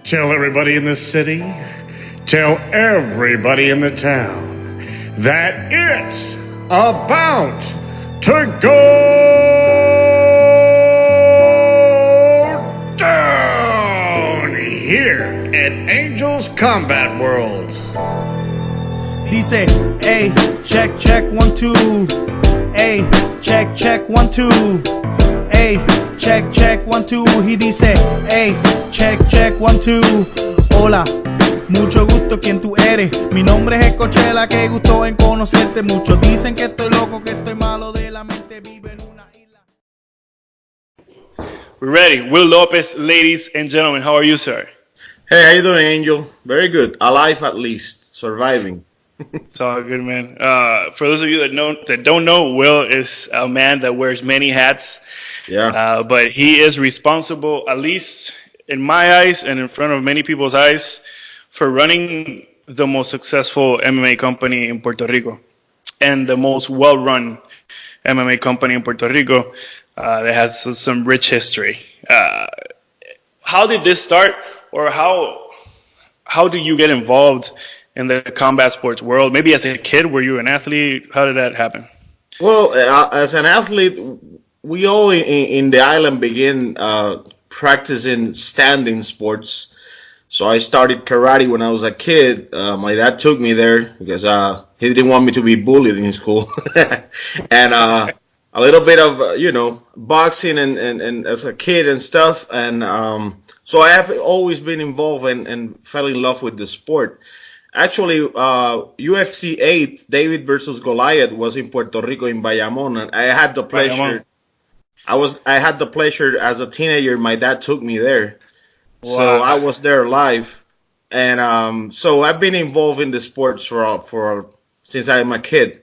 Tell everybody in the city, tell everybody in the town that it's about to go down here at Angels Combat Worlds. Dice, hey, check, check, 1, 2. Hey, check, check, 1, 2. Hey, check, check, 1, 2. He dice, hey, check, check, 1, 2. Hola, mucho gusto, ¿quién tú eres? Mi nombre es Escochela, qué gusto en conocerte. Muchos dicen que estoy loco, que estoy malo de la mente, vivo en una isla. We're ready. Will López, ladies and gentlemen, how are you, sir? Hey, how you doing, Angel? Very good. Alive at least. Surviving. It's all good, man. For those of you that don't know, Will is a man that wears many hats. Yeah. But he is responsible, at least in my eyes and in front of many people's eyes, for running the most successful MMA company in Puerto Rico and the most well-run MMA company in Puerto Rico that has some rich history. How did this start, or how do you get involved in the combat sports world? Maybe as a kid, were you an athlete? How did that happen? Well, as an athlete, we all in the island begin practicing standing sports. So I started karate when I was a kid. My dad took me there because he didn't want me to be bullied in school. And a little bit of, boxing and as a kid and stuff. And so I have always been involved and fell in love with the sport. Actually, UFC 8, David versus Goliath, was in Puerto Rico in Bayamon, and I had the pleasure. I had the pleasure as a teenager. My dad took me there, so I was there live, and so I've been involved in the sports for since I'm a kid,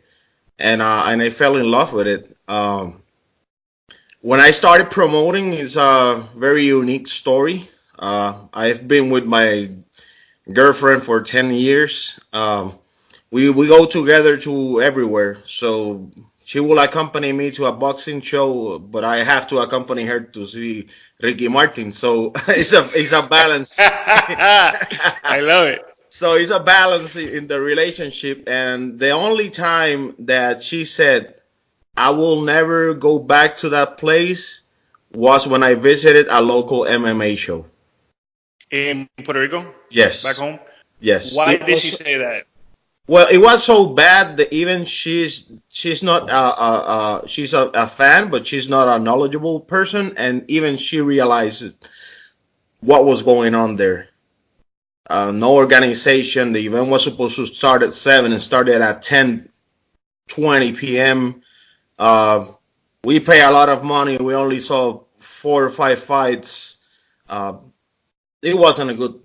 and I fell in love with it. When I started promoting, it's a very unique story. I've been with my girlfriend for 10 years. We go together to everywhere. So she will accompany me to a boxing show, but I have to accompany her to see Ricky Martin. So it's a balance. I love it. So it's a balance in the relationship. And the only time that she said, I will never go back to that place, was when I visited a local MMA show. In Puerto Rico? Yes. Back home? Yes. Why did she say that? Well, it was so bad that even she's not she's a fan, but she's not a knowledgeable person, and even she realized what was going on there. No organization. The event was supposed to start at 7 and started at 10:20 p.m. We pay a lot of money. We only saw 4 or 5 fights. It wasn't a good,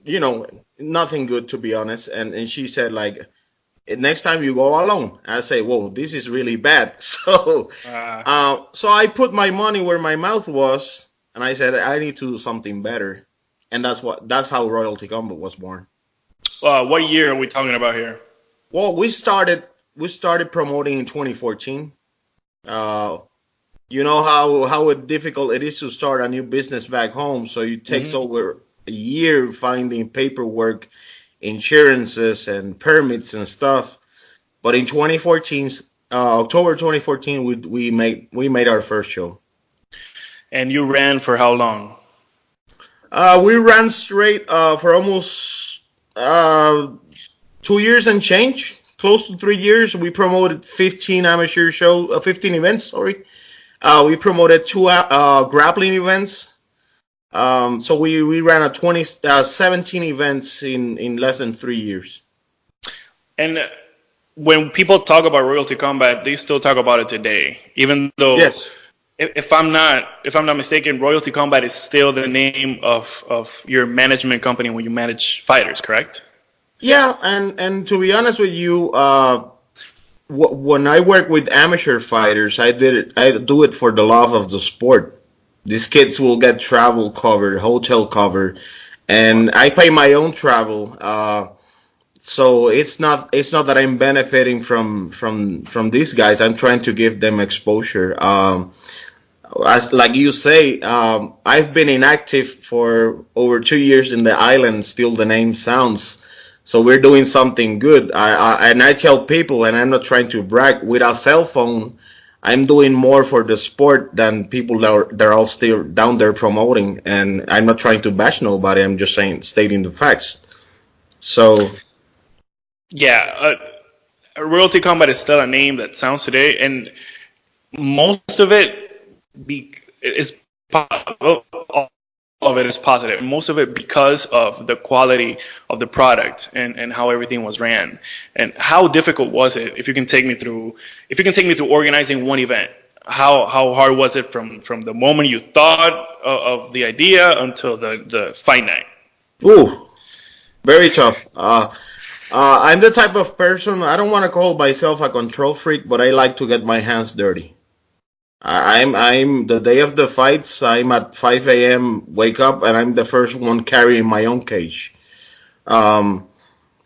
nothing good, to be honest. And she said, like, next time you go alone. I say, whoa, this is really bad. So so I put my money where my mouth was, and I said, I need to do something better. And that's how Royalty Combat was born. What year are we talking about here? Well, we started promoting in 2014. You know how difficult it is to start a new business back home. So it takes over a year finding paperwork, insurances, and permits and stuff. But in 2014, October 2014, we made our first show. And you ran for how long? We ran straight for almost 2 years and change, close to 3 years. We promoted 15 events. Sorry, we promoted 2 grappling events. So we ran 17 events in less than 3 years. And when people talk about Royalty Combat, they still talk about it today, even though, yes, if I'm not mistaken, Royalty Combat is still the name of your management company when you manage fighters, correct? Yeah, and to be honest with you, when I work with amateur fighters, I do it for the love of the sport. These kids will get travel covered, hotel covered, and I pay my own travel. So it's not that I'm benefiting from these guys. I'm trying to give them exposure. as like you say, I've been inactive for over 2 years in the island. Still, the name sounds. So we're doing something good. I tell people, and I'm not trying to brag. With a cell phone, I'm doing more for the sport than people that are all still down there promoting. And I'm not trying to bash nobody. I'm just stating the facts. So Yeah, Royalty Combat is still a name that sounds today, and most of it is all of it is positive. Most of it because of the quality of the product and how everything was ran. And how difficult was it? If you can take me through organizing one event, how hard was it from the moment you thought of the idea until the fight night? ooh, very tough. I'm the type of person, I don't want to call myself a control freak, but I like to get my hands dirty. I'm the day of the fights, I'm at 5 a.m., wake up, and I'm the first one carrying my own cage. Um,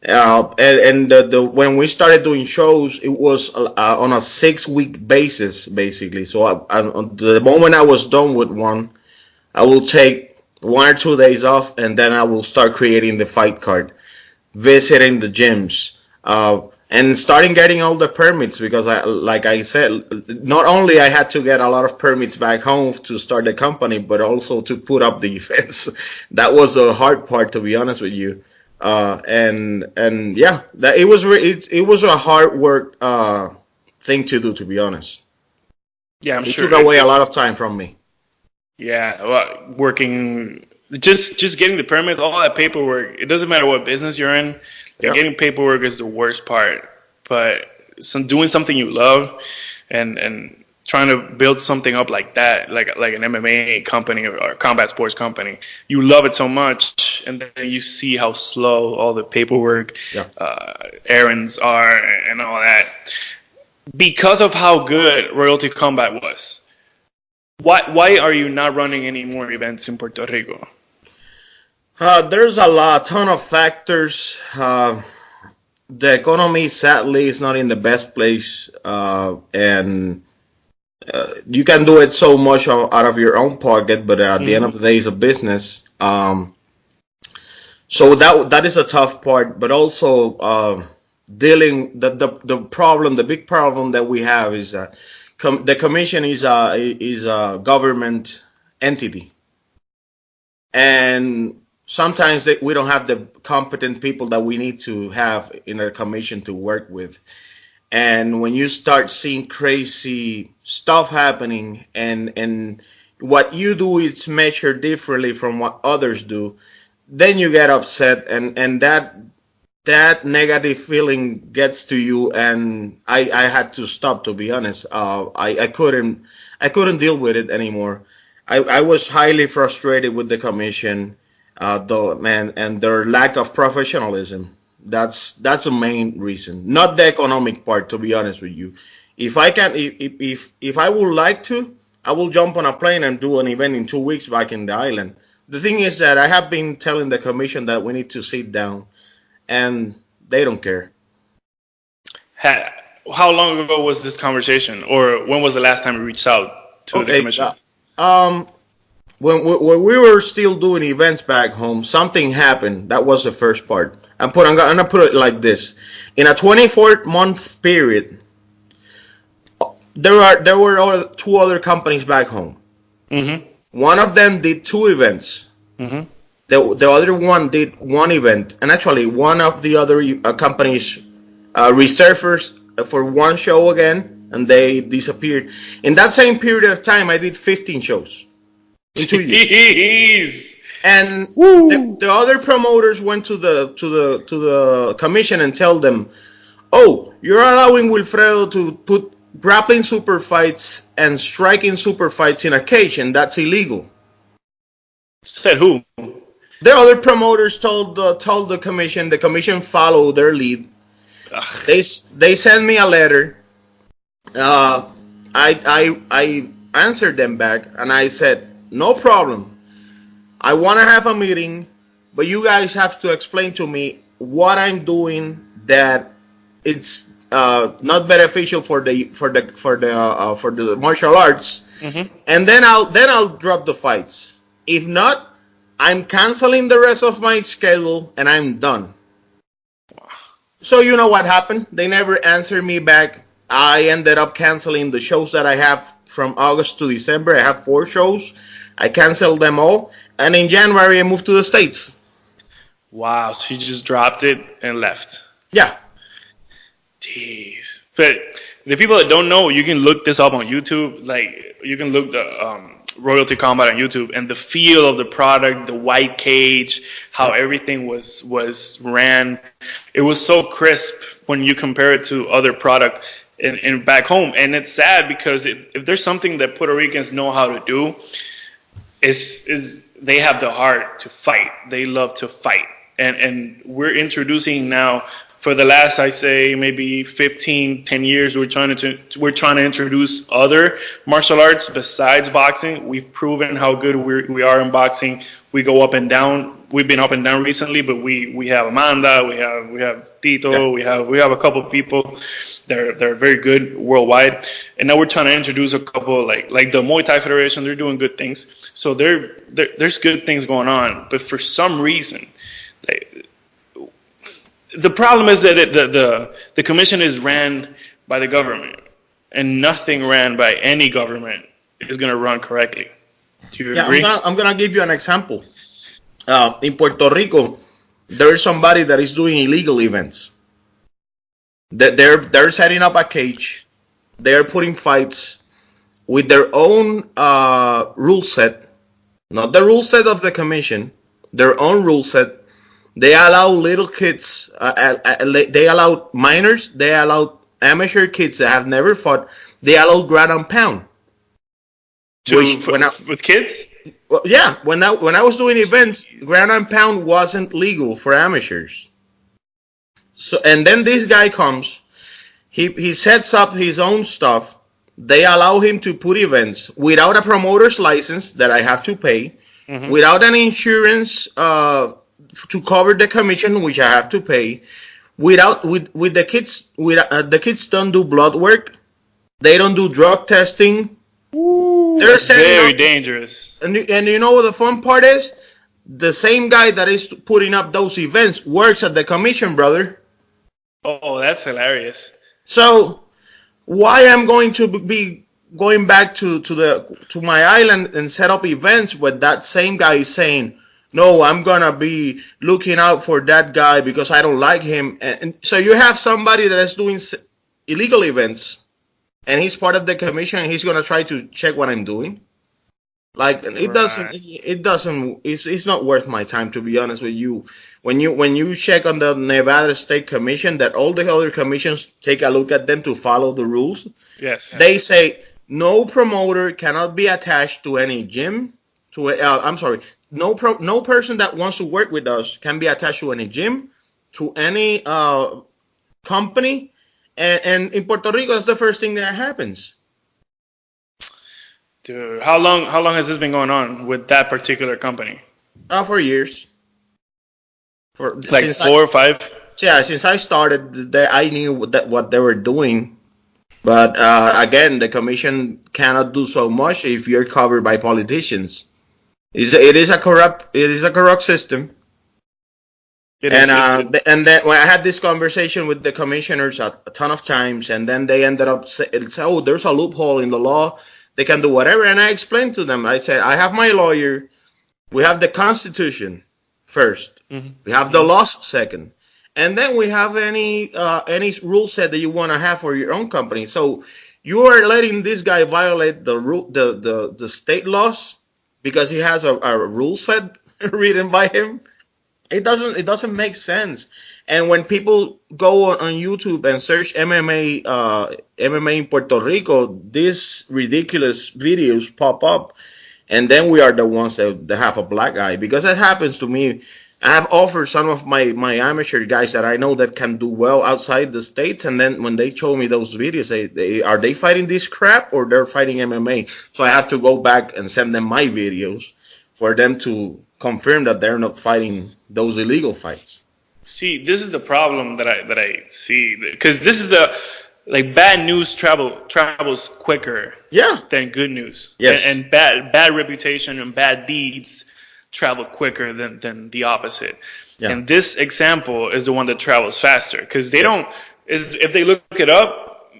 and when we started doing shows, it was on a 6 week basis, basically. So on the moment I was done with one, I will take 1 or 2 days off, and then I will start creating the fight card, visiting the gyms, and starting getting all the permits because like I said, not only I had to get a lot of permits back home to start the company, but also to put up the events. That was the hard part, to be honest with you. And yeah, that it was a hard work thing to do, to be honest. Yeah, I'm It sure. took away a lot of time from me. Yeah, well, working, just getting the permits, all that paperwork. It doesn't matter what business you're in. Yeah. Getting paperwork is the worst part. But doing something you love, and trying to build something up like that, like an MMA company or a combat sports company, you love it so much, and then you see how slow all the paperwork, Yeah. errands are, and all that. Because of how good Royalty Combat was, why are you not running any more events in Puerto Rico? There's ton of factors. The economy, sadly, is not in the best place, and you can do it so much out of your own pocket, but at the end of the day, it's a business. So that is a tough part, but also dealing the big problem that we have is that the commission is a government entity, and sometimes we don't have the competent people that we need to have in a commission to work with. And when you start seeing crazy stuff happening, and what you do is measured differently from what others do, then you get upset, and that negative feeling gets to you. And I had to stop, to be honest. I couldn't deal with it anymore. I was highly frustrated with the commission, and their lack of professionalism. That's the main reason, not the economic part, to be honest with you. If I would like to, I will jump on a plane and do an event in 2 weeks back in the island. The thing is that I have been telling the commission that we need to sit down, and they don't care. How long ago was this conversation, or when was the last time you reached out to the commission? When we were still doing events back home, something happened. That was the first part. I'm gonna put it like this: in a 24-month period, there were two other companies back home. Mm-hmm. One of them did 2 events. Mm-hmm. The other one did 1 event, and actually one of the other companies resurfaced for 1 show again, and they disappeared. In that same period of time, I did 15 shows in 2 years. And the other promoters went to the commission and tell them, "Oh, you're allowing Wilfredo to put grappling super fights and striking super fights in a cage, and that's illegal." Said who? The other promoters told the commission. The commission followed their lead. Ugh. They sent me a letter. I answered them back, and I said, "No problem. I want to have a meeting, but you guys have to explain to me what I'm doing that not beneficial for the martial arts, and then I'll drop the fights. If not, I'm canceling the rest of my schedule and I'm done. So you know what happened? They never answered me back. I ended up canceling the shows that I have from August to December. I have 4 shows. I canceled them all, and in January I moved to the States. Wow, so you just dropped it and left. Yeah. Jeez. But the people that don't know, you can look this up on YouTube. Like, you can look the Royalty Combat on YouTube, and the feel of the product, the white cage, how everything was ran. It was so crisp when you compare it to other product in back home. And it's sad because if there's something that Puerto Ricans know how to do, is they have the heart to fight. They love to fight. And we're introducing now, for the last, I say, maybe 10 years, we're trying to introduce other martial arts besides boxing. We've proven how good we are in boxing. We go up and down. We've been up and down recently, but we have Amanda, we have Tito, Yeah. we have a couple of people. They're very good worldwide, and now we're trying to introduce a couple like the Muay Thai Federation. They're doing good things, so there's good things going on. But for some reason, the problem is that the commission is ran by the government, and nothing ran by any government is going to run correctly. Do you agree? I'm gonna give you an example. In Puerto Rico, there is somebody that is doing illegal events. They're setting up a cage. They're putting fights with their own rule set, not the rule set of the commission. Their own rule set. They allow little kids. They allow minors. They allow amateur kids that have never fought. They allow ground and pound. With kids? Well, yeah, when I was doing events, ground and pound wasn't legal for amateurs. So, and then this guy comes, he sets up his own stuff. They allow him to put events without a promoter's license that I have to pay, without an insurance to cover the commission, which I have to pay, with the kids. The kids don't do blood work, they don't do drug testing. They're very dangerous. And you know what the fun part is? The same guy that is putting up those events works at the commission, brother. Oh, that's hilarious. So why I'm going to be going back to my island and set up events where that same guy is saying, no, I'm gonna be looking out for that guy because I don't like him. And so you have somebody that is doing illegal events, and he's part of the commission, and he's gonna try to check what I'm doing. Like, it's not worth my time, to be honest with you. When you check on the Nevada State Commission, that all the other commissions take a look at them to follow the rules. Yes. They say no promoter cannot be attached to any gym. No person that wants to work with us can be attached to any gym, to any company, and in Puerto Rico, that's the first thing that happens. Dude, how long has this been going on with that particular company? For years. Like 4 or 5? Yeah, since I started, I knew what they were doing. But again, the commission cannot do so much if you're covered by politicians. It is a corrupt system. And then when I had this conversation with the commissioners a ton of times, and then they ended up saying, "Oh, there's a loophole in the law. They can do whatever." And I explained to them. I said, "I have my lawyer. We have the Constitution first. We have the laws second, and then we have any rule set that you want to have for your own company. So you are letting this guy violate the state laws because he has a rule set written by him. It doesn't make sense." And when people go on YouTube and search MMA in Puerto Rico, these ridiculous videos pop up, and then we are the ones that have a black eye, because that happens to me. I have offered some of my amateur guys that I know that can do well outside the States, and then when they show me those videos, are they fighting this crap or they're fighting MMA? So I have to go back and send them my videos for them to confirm that they're not fighting those illegal fights. See, this is the problem that I see, because this is the like bad news travels quicker Yeah. than good news. Yes. And bad reputation and bad deeds travel quicker than the opposite. Yeah. And this example is the one that travels faster, because they don't. If they look it up,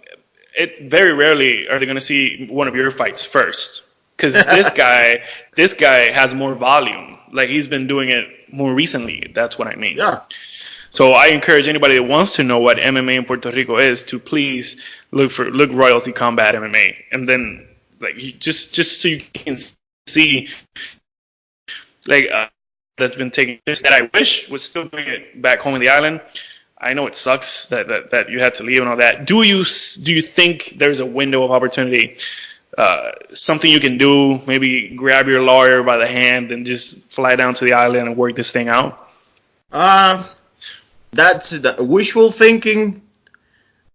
it's very rarely are they going to see one of your fights first, because this guy has more volume. Like, he's been doing it more recently. That's what I mean. Yeah. So I encourage anybody that wants to know what MMA in Puerto Rico is to please look Royalty Combat MMA, and then like just so you can see like that's been taking place that I wish was still doing it back home in the island. I know it sucks that you had to leave and all that. Do you think there's a window of opportunity? Something you can do, maybe grab your lawyer by the hand and just fly down to the island and work this thing out? That's the wishful thinking.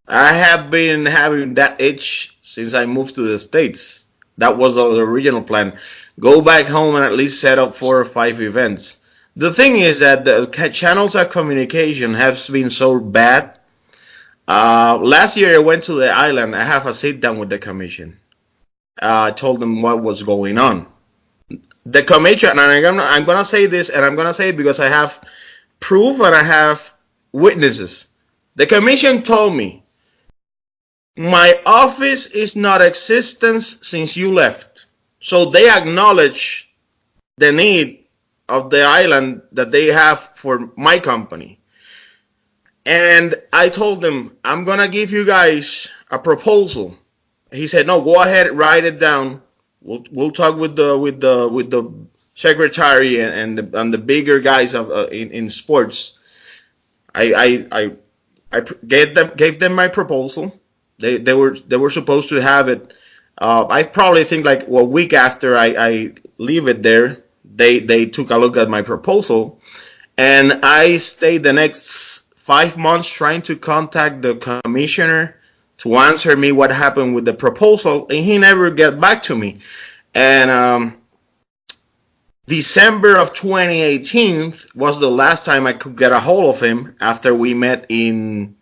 I have been having that itch since I moved to the States. That was the original plan. Go back home and at least set up 4 or 5 events. The thing is that the channels of communication have been so bad. Last year I went to the island. I have a sit down with the commission. I told them what was going on. The commission, and I'm gonna say this, and I'm gonna say it because I have proof and I have witnesses. The commission told me, my office is not existent since you left. So they acknowledge the need of the island that they have for my company. And I told them, I'm going to give you guys a proposal. He said, no, go ahead, write it down. We'll talk with the secretary and the bigger guys in sports. I gave them my proposal. They were supposed to have it. I probably think like a week after I leave it there, they took a look at my proposal, and I stayed the next 5 months trying to contact the commissioner to answer me what happened with the proposal, and he never got back to me. And December of 2018 was the last time I could get a hold of him after we met in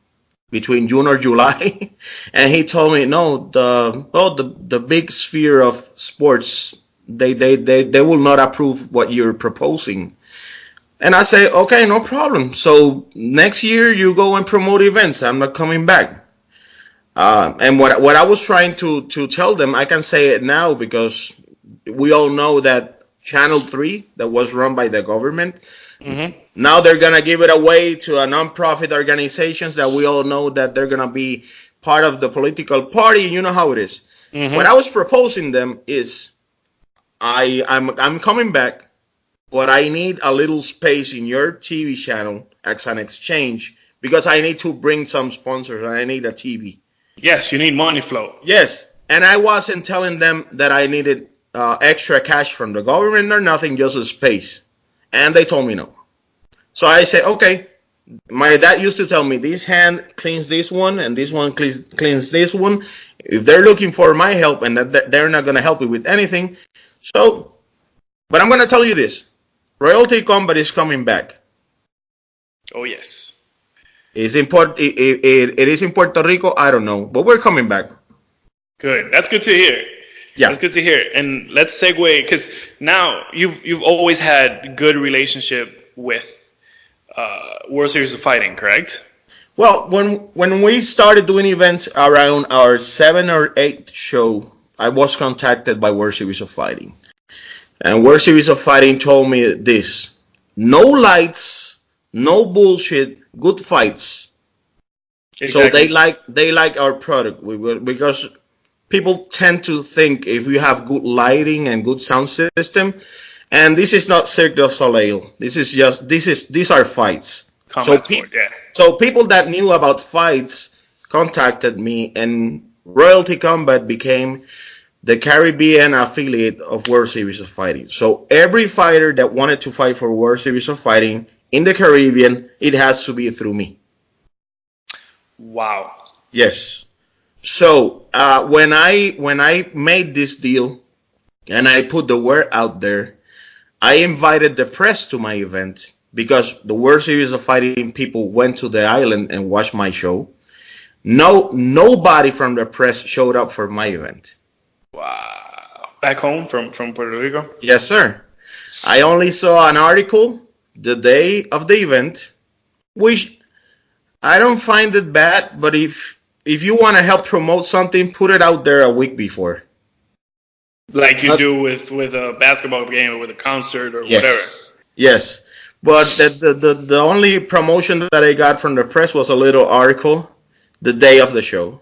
between June or July. And he told me, no, the big sphere of sports, they will not approve what you're proposing. And I say, okay, no problem. So next year you go and promote events. I'm not coming back. And what I was trying to tell them, I can say it now because we all know that Channel 3 that was run by the government, now they're going to give it away to a non-profit organizations that we all know that they're going to be part of the political party. You know how it is. What I was proposing them is I'm coming back, but I need a little space in your TV channel as an exchange because I need to bring some sponsors and I need a TV. Yes, you need money flow. Yes, and I wasn't telling them that I needed extra cash from the government or nothing, just a space. And they told me no. So I said, okay. My dad used to tell me, this hand cleans this one and this one cleans this one. If they're looking for my help and that they're not going to help me with anything. So, but I'm going to tell you this. Royalty Combat is coming back. Oh, yes. It is in Puerto Rico. I don't know, but we're coming back. Good. That's good to hear. Yeah, that's good to hear. And let's segue, because now you've always had good relationship with World Series of Fighting, correct? Well, when we started doing events around our 7th or 8th show, I was contacted by World Series of Fighting, and World Series of Fighting told me this: no lights, no bullshit, good fights. Exactly. So they like our product because people tend to think if you have good lighting and good sound system, and this is not Cirque du Soleil. These are fights. So people that knew about fights contacted me, and Royalty Combat became the Caribbean affiliate of World Series of Fighting. So every fighter that wanted to fight for World Series of Fighting in the Caribbean, it has to be through me. Wow. Yes. So when I made this deal and I put the word out there, I invited the press to my event because the World Series of Fighting people went to the island and watched my show. Nobody from the press showed up for my event. Wow. Back home from Puerto Rico? Yes, sir. I only saw an article the day of the event, which I don't find it bad, but if you want to help promote something, put it out there a week before. Like you do with a basketball game or with a concert or Yes. whatever. Yes. But the only promotion that I got from the press was a little article the day of the show.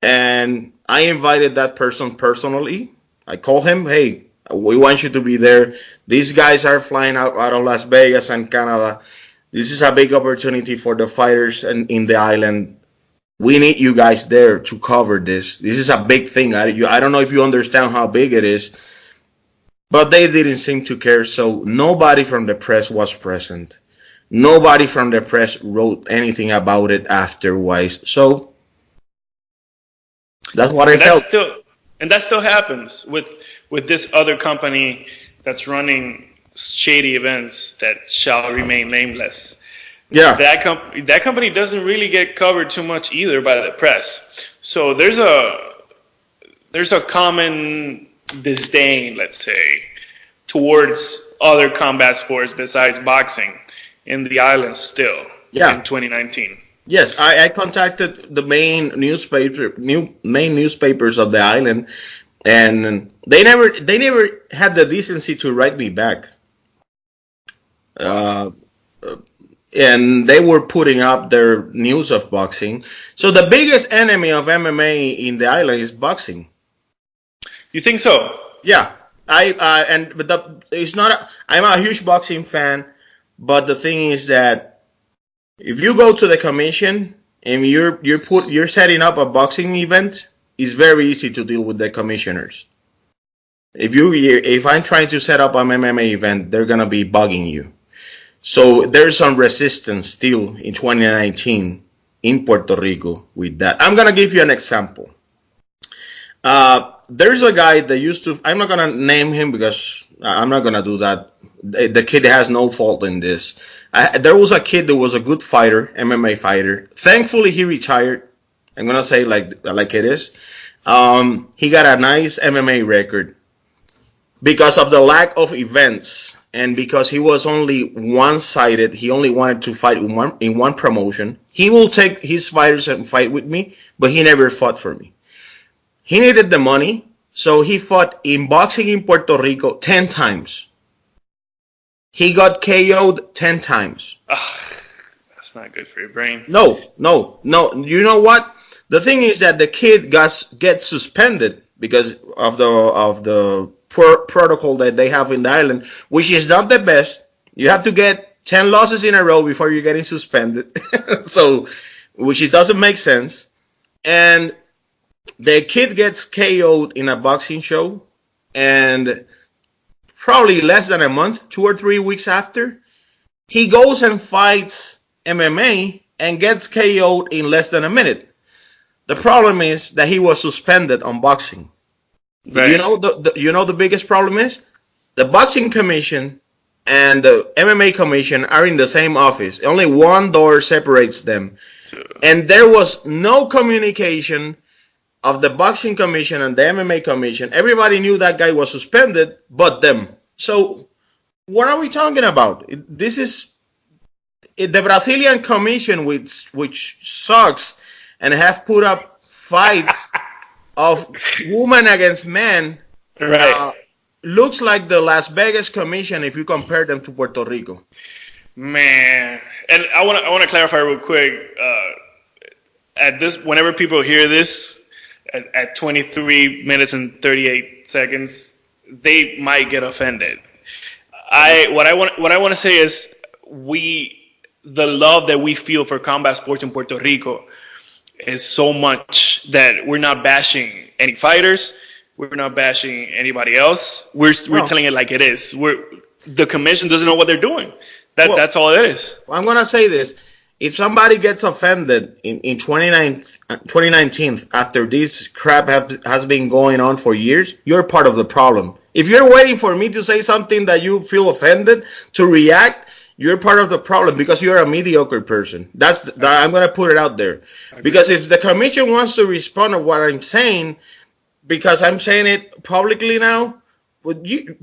And I invited that person personally. I called him, hey, we want you to be there. These guys are flying out of Las Vegas and Canada. This is a big opportunity for the fighters and in the island. We need you guys there to cover this. This is a big thing. I don't know if you understand how big it is. But they didn't seem to care, so nobody from the press was present. Nobody from the press wrote anything about it afterwards. So that's what I felt. And that still happens with this other company that's running shady events that shall remain nameless. Yeah. That company doesn't really get covered too much either by the press. So there's a common disdain, let's say, towards other combat sports besides boxing in the islands still in 2019. Yes, I contacted the main newspapers of the island, and they never had the decency to write me back. And they were putting up their news of boxing. So the biggest enemy of MMA in the island is boxing. You think so? Yeah, it's not. I'm a huge boxing fan, but the thing is that if you go to the commission and you're setting up a boxing event, it's very easy to deal with the commissioners. If I'm trying to set up an MMA event, they're gonna be bugging you. So there's some resistance still in 2019 in Puerto Rico with that. I'm gonna give you an example. There's a guy that used to, I'm not going to name him because I'm not going to do that. The kid has no fault in this. There was a kid that was a good fighter, MMA fighter. Thankfully, he retired. I'm going to say like it is. He got a nice MMA record. Because of the lack of events and because he was only one-sided, he only wanted to fight in one promotion. He will take his fighters and fight with me, but he never fought for me. He needed the money, so he fought in boxing in Puerto Rico 10 times. He got KO'd 10 times. That's not good for your brain. No. You know what? The thing is that the kid gets suspended because of the protocol that they have in the island, which is not the best. You have to get 10 losses in a row before you're getting suspended. So, which it doesn't make sense. And the kid gets KO'd in a boxing show, and probably less than a month, 2 or 3 weeks after, he goes and fights MMA and gets KO'd in less than a minute. The problem is that he was suspended on boxing. Right. You know the biggest problem is? The boxing commission and the MMA commission are in the same office. Only one door separates them. And there was no communication of the boxing commission and the MMA commission. Everybody knew that guy was suspended, but them. So what are we talking about? This is the Brazilian commission, which sucks and have put up fights of women against men. Right. Looks like the Las Vegas commission if you compare them to Puerto Rico. Man, and I want to clarify real quick. Whenever people hear this, at 23 minutes and 38 seconds, they might get offended. What I want to say is the love that we feel for combat sports in Puerto Rico is so much that we're not bashing any fighters, we're not bashing anybody else. We're telling it like it is. The commission doesn't know what they're doing. That's all it is. Well, I'm gonna say this. If somebody gets offended in 2019 after this crap has been going on for years, you're part of the problem. If you're waiting for me to say something that you feel offended to react, you're part of the problem because you're a mediocre person. I'm gonna put it out there. Because if the commission wants to respond to what I'm saying, because I'm saying it publicly now, you're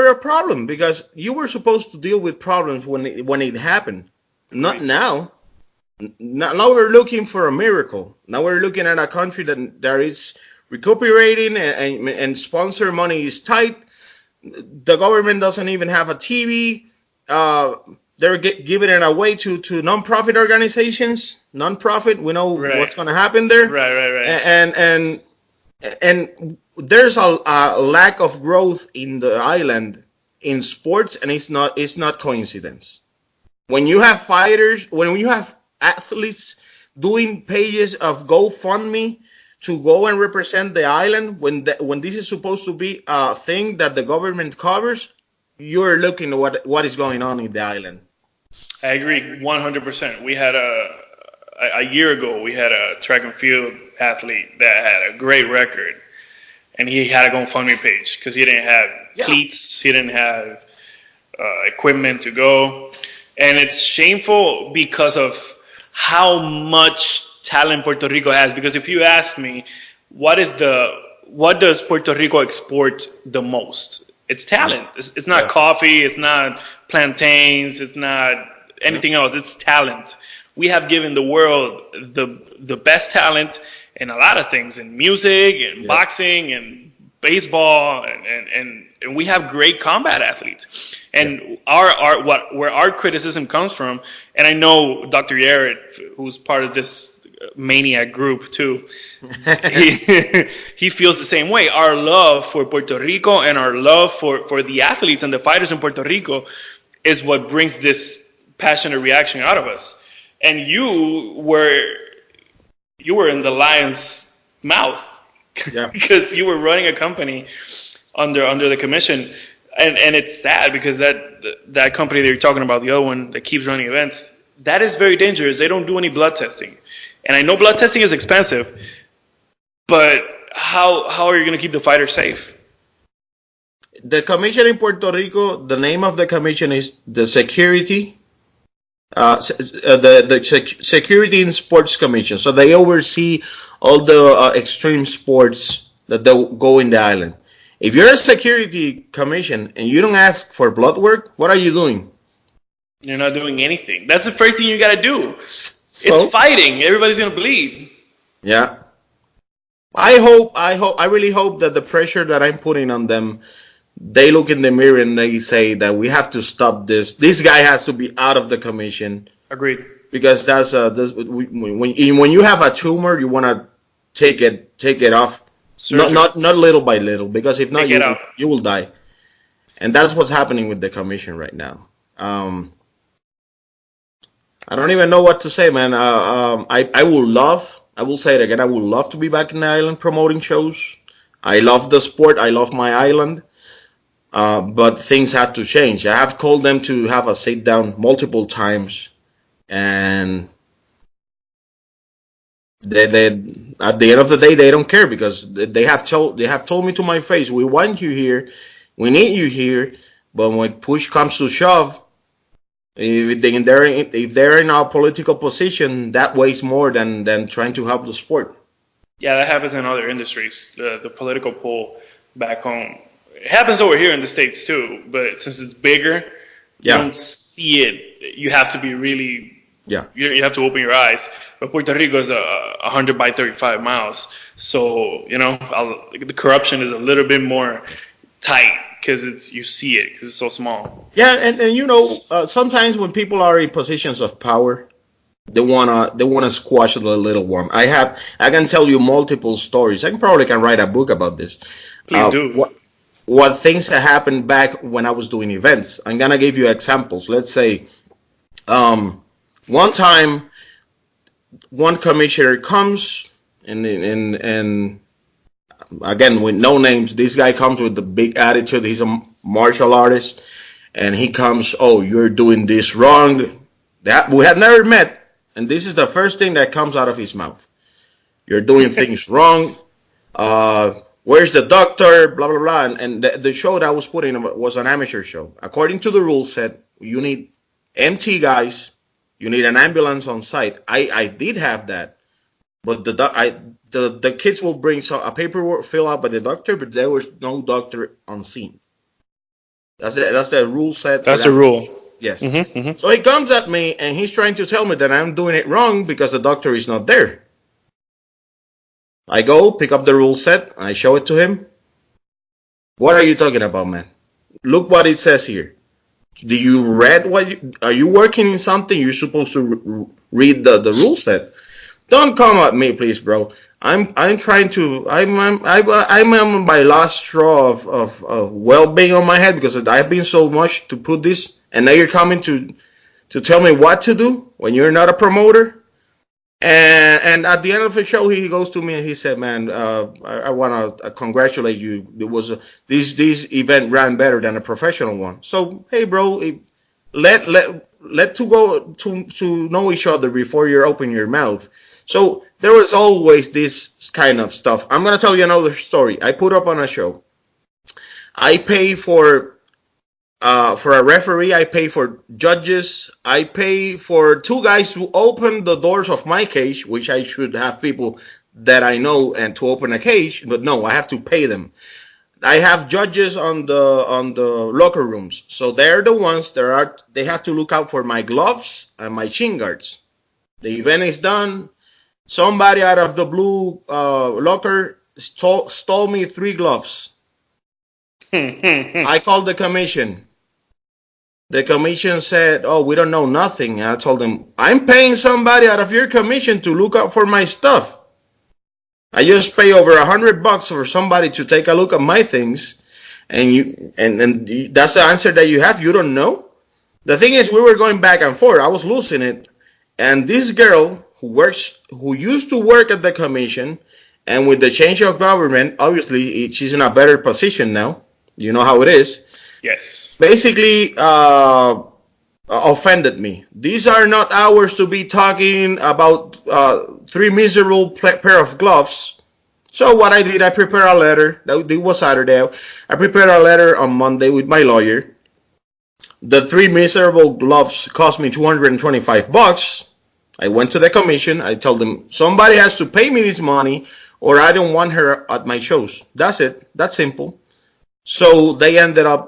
a problem because you were supposed to deal with problems when it happened, not now. Now we're looking for a miracle. Now we're looking at a country that is recuperating and sponsor money is tight. The government doesn't even have a TV. They're giving it away to non-profit organizations. Non-profit, we know what's going to happen there. Right. And there's a lack of growth in the island in sports, and it's not coincidence. When you have fighters, when you have athletes doing pages of GoFundMe to go and represent the island, when this is supposed to be a thing that the government covers, you're looking at what is going on in the island. I agree 100%. We had a year ago, we had a track and field athlete that had a great record, and he had a GoFundMe page because he didn't have cleats, he didn't have equipment to go, and it's shameful because of how much talent Puerto Rico has. Because if you ask me, what does Puerto Rico export the most? It's talent. It's not coffee. It's not plantains. It's not anything else. It's talent. We have given the world the best talent in a lot of things, in music, in boxing, and baseball, and we have great combat athletes. And where our criticism comes from, and I know Dr. Yarrett, who's part of this maniac group too, he feels the same way. Our love for Puerto Rico and our love for the athletes and the fighters in Puerto Rico is what brings this passionate reaction out of us. And you were in the lion's mouth because you were running a company under the commission, and it's sad because that company that you're talking about, the other one that keeps running events, that is very dangerous. They don't do any blood testing. And I know blood testing is expensive, but how are you going to keep the fighters safe? The commission in Puerto Rico, the name of the commission is the Security Security in Sports Commission. So they oversee all the extreme sports that go in the island. If you're a security commission and you don't ask for blood work, what are you doing? You're not doing anything. That's the first thing you got to do. It's fighting. Everybody's going to bleed. Yeah. I really hope that the pressure that I'm putting on them, they look in the mirror and they say that we have to stop this. This guy has to be out of the commission. Agreed. Because that's when you have a tumor, you want to take it off. Not little by little, because if not, you will die. And that's what's happening with the commission right now. I don't even know what to say, man. I will say it again, I would love to be back in the island promoting shows. I love the sport. I love my island. But things have to change. I have called them to have a sit down multiple times, and they at the end of the day, they don't care, because they have told me to my face, we want you here, we need you here, but when push comes to shove, if they're in a political position, that weighs more than trying to help the sport. Yeah, that happens in other industries. The political pull back home. It happens over here in the States too, but since it's bigger, you don't see it. You have to be really. Yeah. You have to open your eyes. But Puerto Rico is 100 by 35 miles, so the corruption is a little bit more tight because you see it because it's so small. Yeah, and sometimes when people are in positions of power, they wanna squash the little one. I can tell you multiple stories. I probably can write a book about this. Please do. What things that happened back when I was doing events. I'm gonna give you examples. Let's say, one time, one commissioner comes and again, with no names, this guy comes with the big attitude. He's a martial artist, and he comes, "Oh, you're doing this wrong." That we had never met, and this is the first thing that comes out of his mouth. You're doing things wrong. Where's the doctor? Blah blah blah. And the show that I was putting was an amateur show. According to the rules, said you need MT guys, you need an ambulance on site. I did have that, but the kids will bring a paperwork fill out by the doctor, but there was no doctor on scene. That's the rule set. That's a rule. Yes. So he comes at me and he's trying to tell me that I'm doing it wrong because the doctor is not there. I go pick up the rule set. I show it to him. What are you talking about, man? Look what it says here. Do you read are you working in something? You're supposed to read the rule set. Don't come at me, please, bro. I'm trying to. I'm on my last straw of well-being on my head because I've been so much to put this, and now you're coming to tell me what to do when you're not a promoter. And at the end of the show, he goes to me and he said, "Man, I want to congratulate you. It was this event ran better than a professional one. So hey, bro, let to go to know each other before you open your mouth." So there was always this kind of stuff. I'm gonna tell you another story. I put up on a show. I pay for a referee, I pay for judges, I pay for two guys to open the doors of my cage, which I should have people that I know and to open a cage, but no, I have to pay them. I have judges on the locker rooms, so they're the ones they have to look out for my gloves and my shin guards. The event is done. Somebody out of the blue locker stole me 3 gloves. I called the commission. The commission said, "Oh, we don't know nothing." I told them, "I'm paying somebody out of your commission to look out for my stuff. I just pay over $100 for somebody to take a look at my things, and that's the answer that you have. You don't know." The thing is, we were going back and forth. I was losing it, and this girl who used to work at the commission, and with the change of government, obviously she's in a better position now. You know how it is. Yes. Basically, offended me. These are not hours to be talking about 3 miserable pair of gloves. So what I did, I prepared a letter. It was Saturday. I prepared a letter on Monday with my lawyer. The 3 miserable gloves cost me $225. I went to the commission. I told them, somebody has to pay me this money or I don't want her at my shows. That's it. That's simple. So they ended up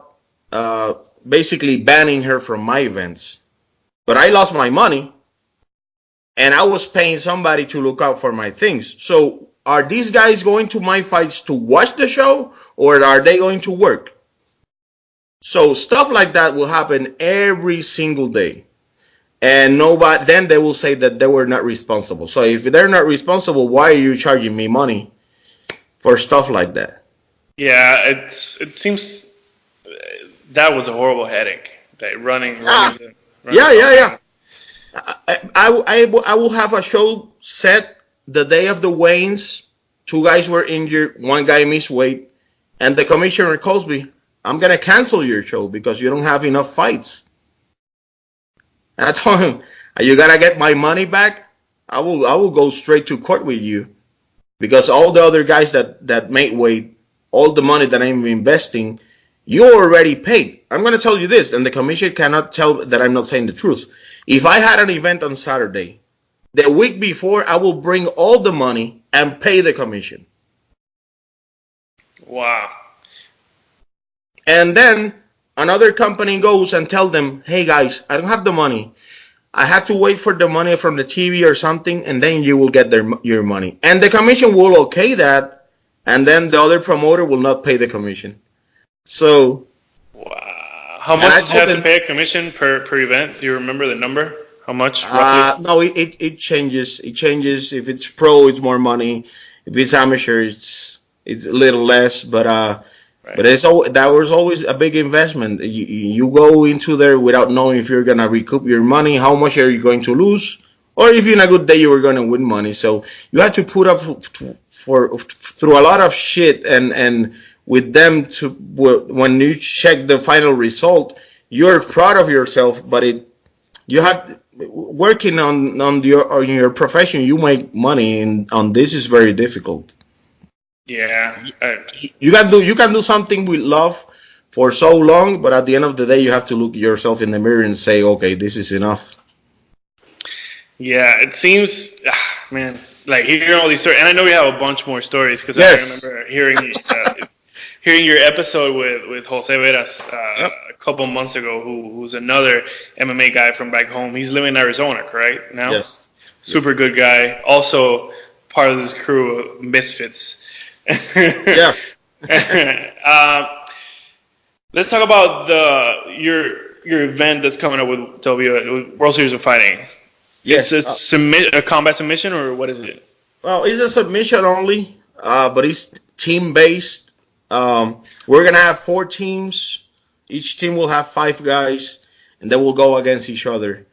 basically banning her from my events. But I lost my money and I was paying somebody to look out for my things. So are these guys going to my fights to watch the show or are they going to work? So stuff like that will happen every single day. And then they will say that they were not responsible. So if they're not responsible, why are you charging me money for stuff like that? Yeah, it seems that was a horrible headache. Like running. Yeah. I will have a show set the day of the weigh-ins. 2 guys were injured, 1 guy missed weight, and the commissioner calls me. I'm gonna cancel your show because you don't have enough fights. And I told him, "Are you gonna get my money back? I will go straight to court with you because all the other guys that made weight, all the money that I'm investing, you already paid." I'm gonna tell you this, and the commission cannot tell that I'm not saying the truth. If I had an event on Saturday, the week before I will bring all the money and pay the commission. Wow. And then another company goes and tell them, "Hey guys, I don't have the money. I have to wait for the money from the TV or something, and then you will get your money." And the commission will okay that, and then the other promoter will not pay the commission. So, wow. How much do you have to pay a commission per event? Do you remember the number? How much? No, it changes. It changes. If it's pro, it's more money. If it's amateur, it's a little less. But right. But that was always a big investment. You go into there without knowing if you're gonna recoup your money, how much are you going to lose, or if in a good day you were gonna win money. So you have to put up through a lot of shit, and with them when you check the final result, you're proud of yourself. But you have working on your profession, you make money, and on this is very difficult. Yeah. You can do something with love for so long, but at the end of the day, you have to look yourself in the mirror and say, okay, this is enough. Yeah, it seems, man, like hearing all these stories, and I know we have a bunch more stories because Yes. I remember hearing your episode with Jose Veras Yep. a couple months ago, who's another MMA guy from back home. He's living in Arizona, correct? Now? Yes. Super good guy. Also part of this crew of misfits. Yes. um, let's talk about your event that's coming up with with World Series of Fighting. It's Yes. a combat submission, or what is it? Well, it's a submission only, but it's team based. We're gonna have 4 teams. Each team will have 5 guys, and they will go against each other.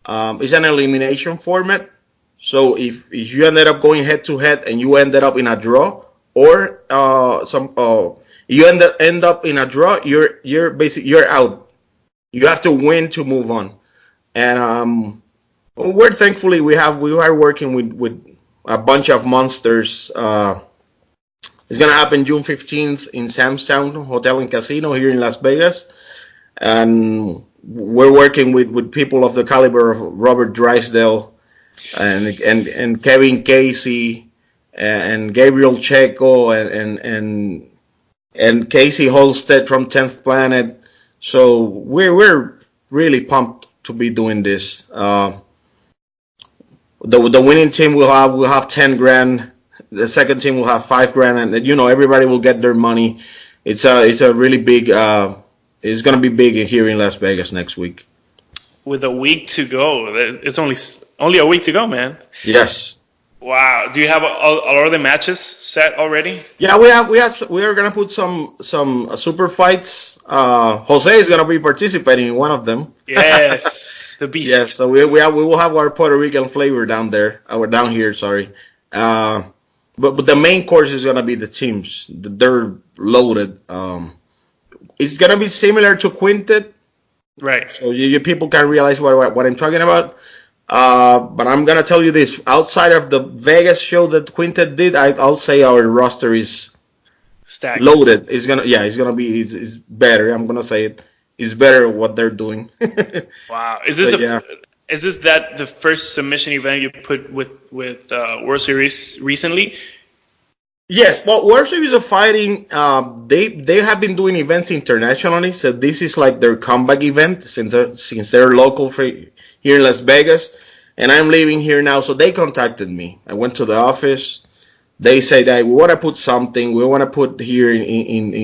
It's an elimination format. So if you ended up going head to head and you ended up in a draw, or you end up in a draw, you're out. You have to win to move on. And we're thankfully we are working with a bunch of monsters. It's gonna happen June 15th in Sam's Town Hotel and Casino here in Las Vegas, and we're working with people of the caliber of Robert Drysdale and Kevin Casey and Gabriel Checo and Casey Holstead from 10th Planet. So we're really pumped to be doing this. The winning team will have 10 grand. The second team will have 5 grand, and everybody will get their money. It's a really big. It's gonna be big here in Las Vegas next week. With a week to go, it's only a week to go, man. Yes. Wow. Do you have all of the matches set already? Yeah, we are gonna put some super fights. Jose is gonna be participating in one of them. Yes, the beast. Yes, so we will have our Puerto Rican flavor down here. Sorry, but the main course is gonna be the teams. They're loaded. It's gonna be similar to Quintet, Right. so you people can realize what I'm talking about. But I'm gonna tell you this: outside of the Vegas show that Quintet did, I'll say our roster is Stacked. loaded. It's better. I'm gonna say it. It's better what they're doing. Wow. Yeah. Is this the first submission event you put with World Series recently? Yes, but World Series of Fighting, they have been doing events internationally, so this is like their comeback event since they're local here in Las Vegas, and I'm living here now. So they contacted me. I went to the office. They said that we want to put something. We want to put here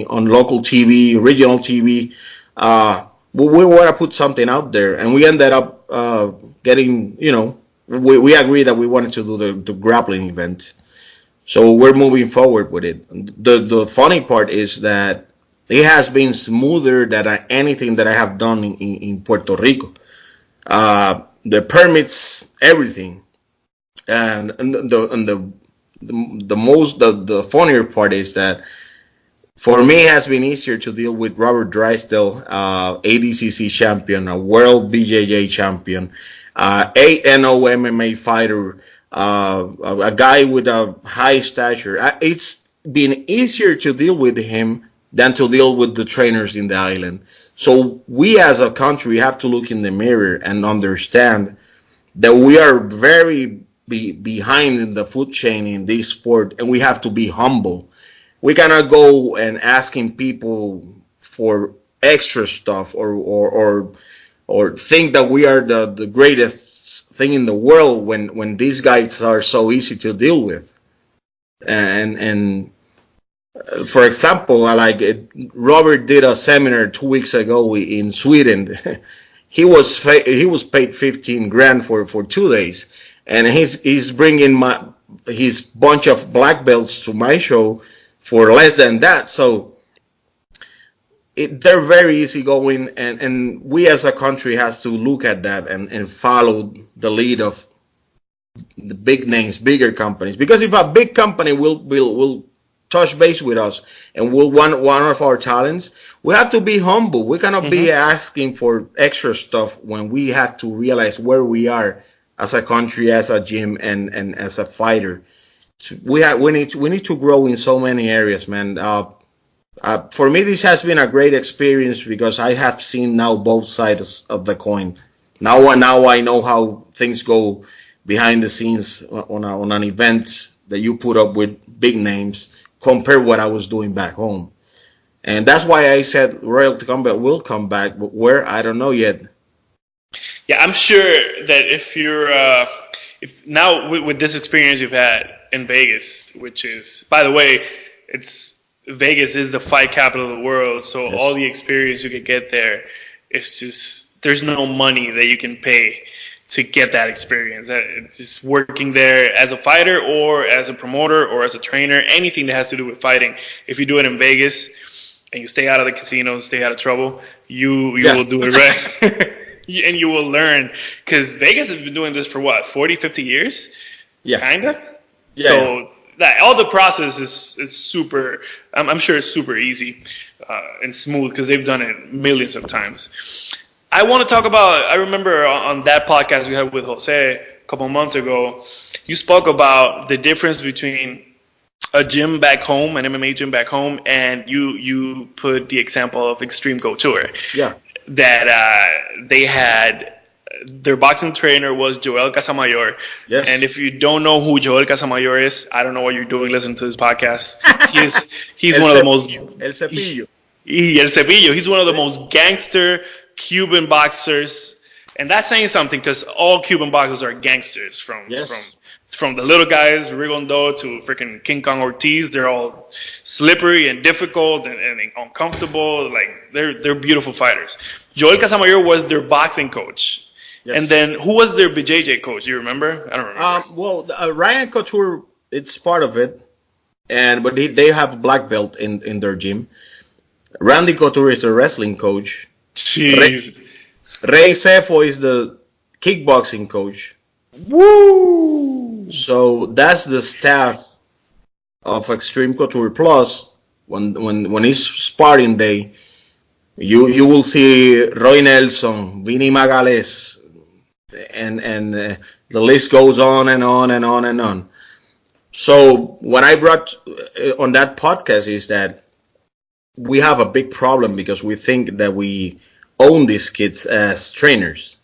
on local TV, regional TV. We want to put something out there, and we ended up getting. We agreed that we wanted to do the grappling event. So we're moving forward with it. The funny part is that it has been smoother than anything that I have done in Puerto Rico. The permits, everything, and the funnier part is that for me it has been easier to deal with Robert Drysdale, ADCC champion, a world BJJ champion, 8-0 MMA fighter. A guy with a high stature. It's been easier to deal with him than to deal with the trainers in the island. So we as a country have to look in the mirror and understand that we are very behind in the food chain in this sport, and we have to be humble. We cannot go and asking people for extra stuff or think that we are the greatest thing in the world when these guys are so easy to deal with. And for example, Robert did a seminar 2 weeks ago in Sweden. he was paid 15 grand for 2 days, and he's bringing his bunch of black belts to my show for less than that. So they're very easygoing, and we as a country has to look at that and follow the lead of the big names, bigger companies. Because if a big company will touch base with us and will want one of our talents, we have to be humble. We cannot be asking for extra stuff when we have to realize where we are as a country, as a gym, and as a fighter. we need to grow in so many areas, man. For me, this has been a great experience because I have seen now both sides of the coin. Now I know how things go behind the scenes on an event that you put up with big names compared what I was doing back home. And that's why I said Royalty Combat will come back, but where, I don't know yet. Yeah, I'm sure that if you're if now with this experience you've had in Vegas, which is, by the way, it's Vegas is the fight capital of the world, so Yes. all the experience you could get there, it's just there's no money that you can pay to get that experience. It's just working there as a fighter or as a promoter or as a trainer, anything that has to do with fighting. If you do it in Vegas and you stay out of the casinos, stay out of trouble, you Yeah. will do it right. And you will learn, because Vegas has been doing this for what, 40, 50 years? Yeah. Kinda? Yeah. So that all the process is super, I'm sure it's super easy and smooth because they've done it millions of times. I want to talk about, I remember on that podcast we had with Jose a couple months ago, you spoke about the difference between a gym back home, an MMA gym back home, and you put the example of Extreme Couture. Yeah. That they had, their boxing trainer was Joel Casamayor. Yes. And if you don't know who Joel Casamayor is, I don't know what you're doing listening to this podcast. He's El one of the most... Cepillo, El Cepillo. El Cepillo. He's one of the most gangster Cuban boxers. And that's saying something because all Cuban boxers are gangsters Yes. from the little guys, Rigondo, to freaking King Kong Ortiz. They're all slippery and difficult and uncomfortable. Like, they're beautiful fighters. Joel Casamayor was their boxing coach. Yes. And then who was their BJJ coach? You remember? I don't remember. Ryan Couture, it's part of it, but they have black belt in their gym. Randy Couture is the wrestling coach. Jeez. Ray Sefo is the kickboxing coach. Woo! So that's the staff of Extreme Couture. Plus, when it's sparring day, you will see Roy Nelson, Vinny Magales, and the list goes on and on and on and on. So what I brought on that podcast is that we have a big problem because we think that we own these kids as trainers.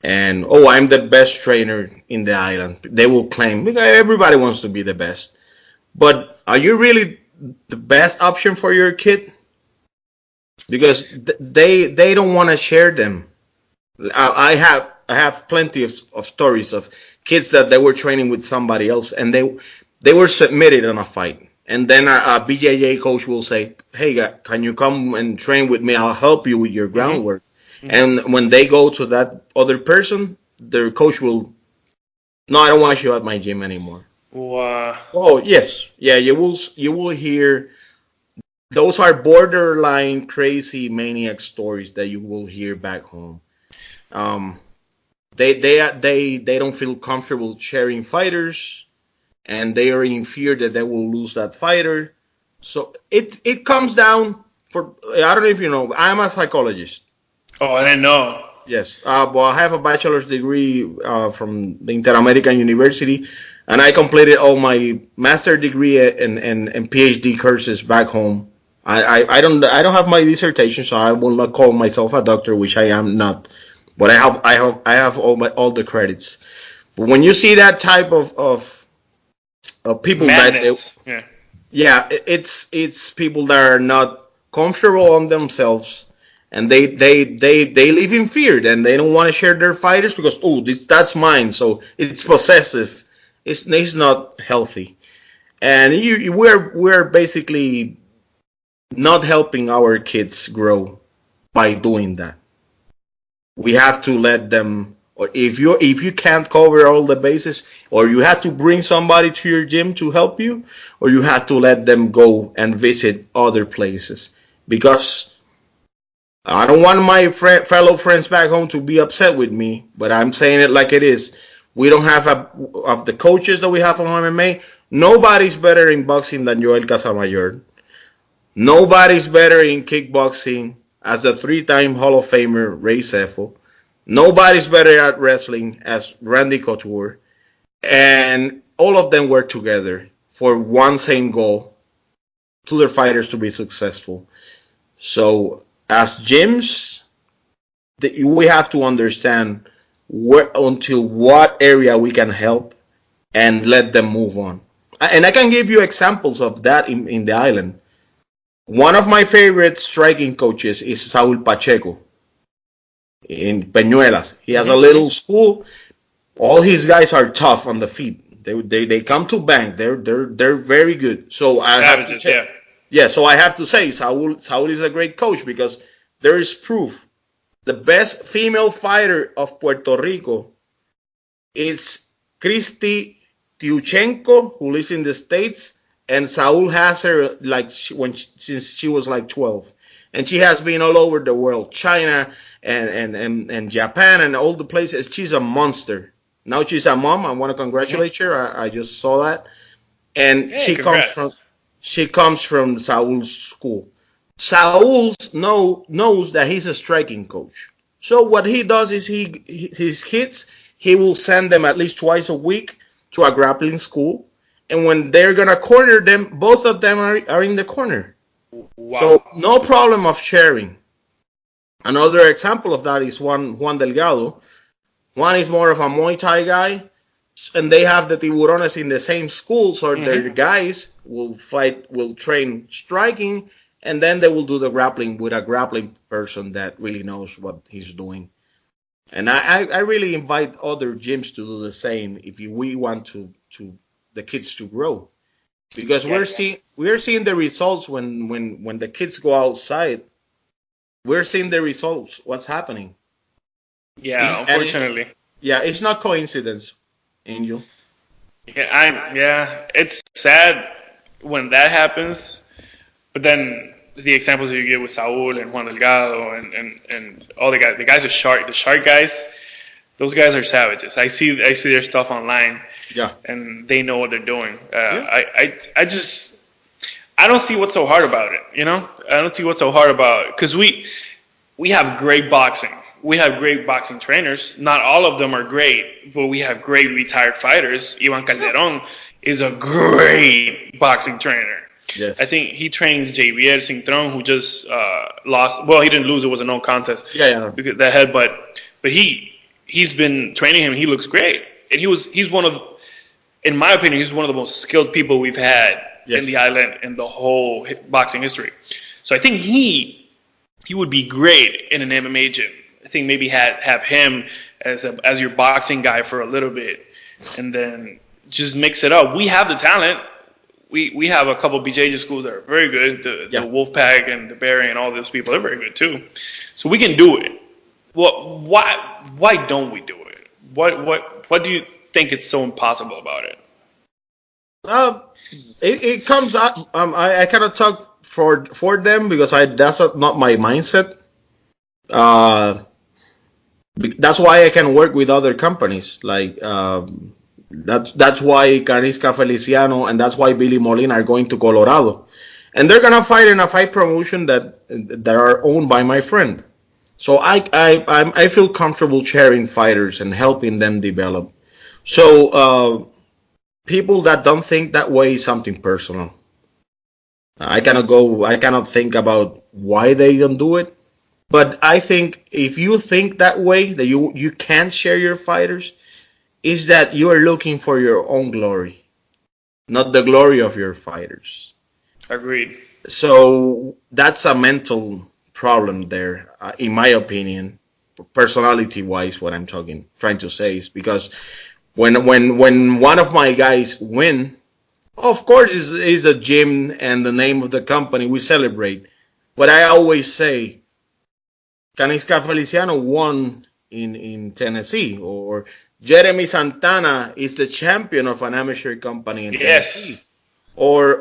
And, I'm the best trainer in the island. They will claim, because everybody wants to be the best. But are you really the best option for your kid? Because they don't want to share them. I have plenty of stories of kids that they were training with somebody else, and they were submitted on a fight. And then a BJJ coach will say, hey, can you come and train with me? I'll help you with your groundwork. Mm-hmm. And when they go to that other person, their coach will, no, I don't want you at my gym anymore. Wow. Oh, yes. Yeah, you will hear, those are borderline crazy maniac stories that you will hear back home. They don't feel comfortable sharing fighters, and they are in fear that they will lose that fighter. So it comes down for, I don't know if you know, I'm a psychologist. Oh, I didn't know. Yes. Well, I have a bachelor's degree from the Inter-American University, and I completed all my master degree and PhD courses back home. I don't have my dissertation, so I will not call myself a doctor, which I am not. But I have all the credits. But when you see that type of people Madness. it's people that are not comfortable on themselves. And they live in fear, and they don't want to share their fighters because that's mine. So it's possessive. It's not healthy, and we're basically not helping our kids grow by doing that. We have to let them, or if you can't cover all the bases, or you have to bring somebody to your gym to help you, or you have to let them go and visit other places because. I don't want my fellow friends back home to be upset with me, but I'm saying it like it is. We don't have of the coaches that we have on MMA, nobody's better in boxing than Joel Casamayor. Nobody's better in kickboxing as the 3-time Hall of Famer Ray Sefo. Nobody's better at wrestling as Randy Couture. And all of them work together for one same goal, to their fighters to be successful. So as gyms, we have to understand until what area we can help and let them move on. And I can give you examples of that in the island. One of my favorite striking coaches is Saul Pacheco in Peñuelas. He has a little school. All his guys are tough on the feet. They come to bang. They're very good. So I have to say, so I have to say Saul is a great coach because there is proof. The best female fighter of Puerto Rico is Christy Tiuchenko, who lives in the States, and Saul has her since she was like 12, and she has been all over the world, China and Japan and all the places. She's a monster. Now she's a mom. I want to congratulate her. I just saw that, and she comes from Saul's school. Saul knows that he's a striking coach. So what he does is his kids, he will send them at least twice a week to a grappling school. And when they're going to corner them, both of them are in the corner. Wow. So no problem of sharing. Another example of that is Juan Delgado. Juan is more of a Muay Thai guy. And they have the Tiburones in the same school. So their guys will train striking. And then they will do the grappling with a grappling person that really knows what he's doing. And I really invite other gyms to do the same if we want to the kids to grow, because we're seeing the results when the kids go outside. We're seeing the results. What's happening? Yeah, unfortunately. It's not coincidence, Angel. It's sad when that happens, but then the examples that you give with Saul and Juan Delgado and all the guys are shark. The shark guys, those guys are savages. I see their stuff online. Yeah. And they know what they're doing. I don't see what's so hard about it. I don't see what's so hard about it, because we have great boxing. We have great boxing trainers. Not all of them are great, but we have great retired fighters. Ivan Calderon is a great boxing trainer. Yes. I think he trains Javier Cintrón, who just lost. Well, he didn't lose. It was a no contest. Because that headbutt. But he's been training him. He looks great. And he's one of, in my opinion, he's one of the most skilled people we've had in the island in the whole boxing history. So I think he would be great in an MMA gym. I think maybe have him as your boxing guy for a little bit, and then just mix it up. We have the talent. We have a couple BJJ schools that are very good. The Wolfpack and the Barry and all those people are very good too. So we can do it. Well, why don't we do it? What do you think it's so impossible about it? It comes out. I cannot talk for them because that's not my mindset. That's why I can work with other companies. Like that's why Carisca Feliciano and that's why Billy Molina are going to Colorado, and they're gonna fight in a fight promotion that are owned by my friend. So I feel comfortable sharing fighters and helping them develop. So people that don't think that way is something personal. I cannot think about why they don't do it. But I think if you think that way, that you can't share your fighters, is that you are looking for your own glory, not the glory of your fighters. Agreed. So that's a mental problem there, in my opinion, personality-wise. What I'm trying to say is because when one of my guys win, of course is a gym and the name of the company, we celebrate. But I always say, Canisca Feliciano won in Tennessee, or Jeremy Santana is the champion of an amateur company in Tennessee, or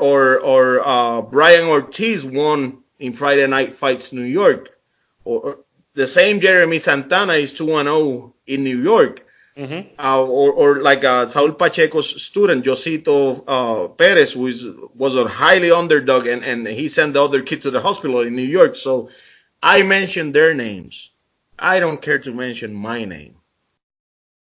Brian Ortiz won in Friday Night Fights New York, or the same Jeremy Santana is 2-0 in New York, or like Saul Pacheco's student Josito Perez, who was a highly underdog, and he sent the other kid to the hospital in New York. So I mentioned their names. I don't care to mention my name.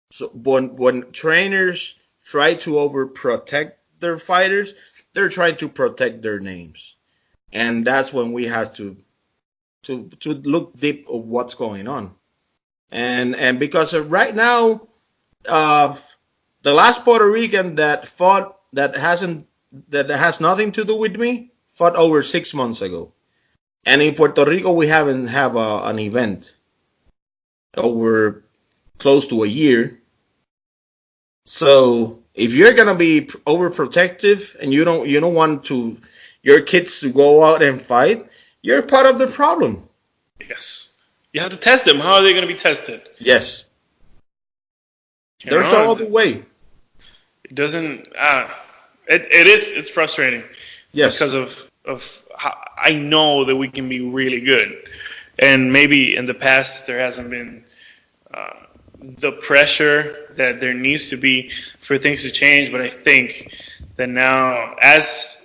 So when trainers try to overprotect their fighters. They're trying to protect their names, and that's when we have to look deep of what's going on. And because of right now, the last Puerto Rican that fought that has nothing to do with me fought over 6 months ago, and in Puerto Rico we haven't have an event over close to a year. So if you're gonna be overprotective and you don't want your kids to go out and fight, you're part of the problem. Yes. You have to test them. How are they going to be tested? Yes. There's no other way. It doesn't. It's frustrating. Yes. Because of how I know that we can be really good, and maybe in the past there hasn't been the pressure that there needs to be for things to change. But I think that now, as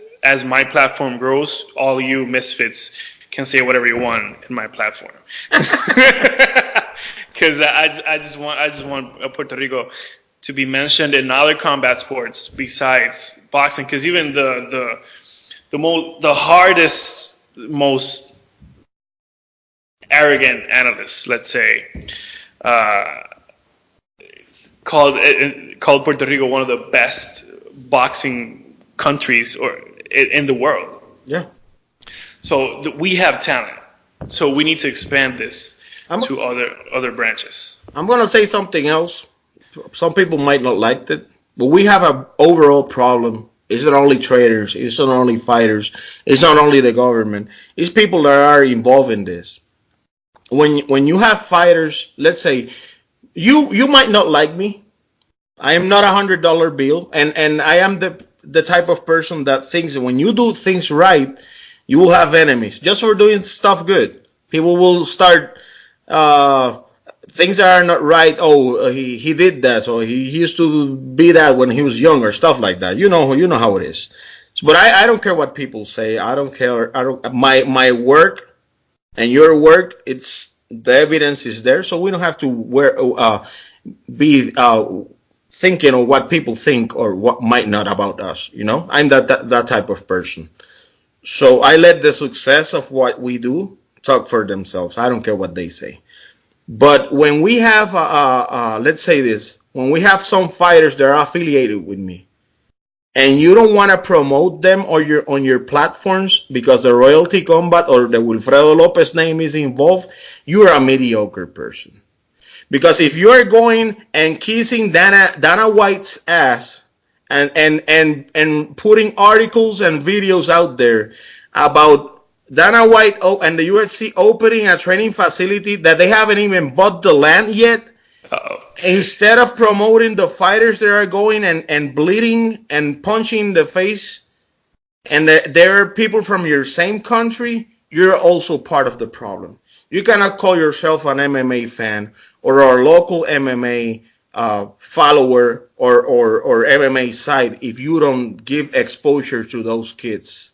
my platform grows, all you misfits can say whatever you want in my platform. Because I just want Puerto Rico to be mentioned in other combat sports besides boxing. Because even the hardest, most arrogant analysts, let's say, called Puerto Rico one of the best boxing countries in the world. Yeah. So we have talent. So we need to expand this to other branches. I'm gonna say something else. Some people might not like it, but we have an overall problem. It's not only traders, it's not only fighters, it's not only the government. It's people that are involved in this. When you have fighters, let's say you might not like me. I am not $100 bill, and I am the type of person that thinks that when you do things right, you will have enemies just for doing stuff good. People will start things that are not right. Oh, he did that, so he used to be that when he was younger, stuff like that. You know how it is. But I don't care what people say. I don't care. My work and your work. It's the evidence is there, so we don't have to be thinking of what people think or what might not about us. I'm that type of person. So I let the success of what we do talk for themselves. I don't care what they say. But when we have, let's say this, when we have some fighters that are affiliated with me, and you don't want to promote them on your platforms because the Royalty Combat or the Wilfredo López name is involved, you are a mediocre person. Because if you are going and kissing Dana White's ass and putting articles and videos out there about Dana White and the UFC opening a training facility that they haven't even bought the land yet, instead of promoting the fighters that are going and bleeding and punching in the face, and there are people from your same country, you're also part of the problem. You cannot call yourself an MMA fan or a local MMA follower or MMA site if you don't give exposure to those kids.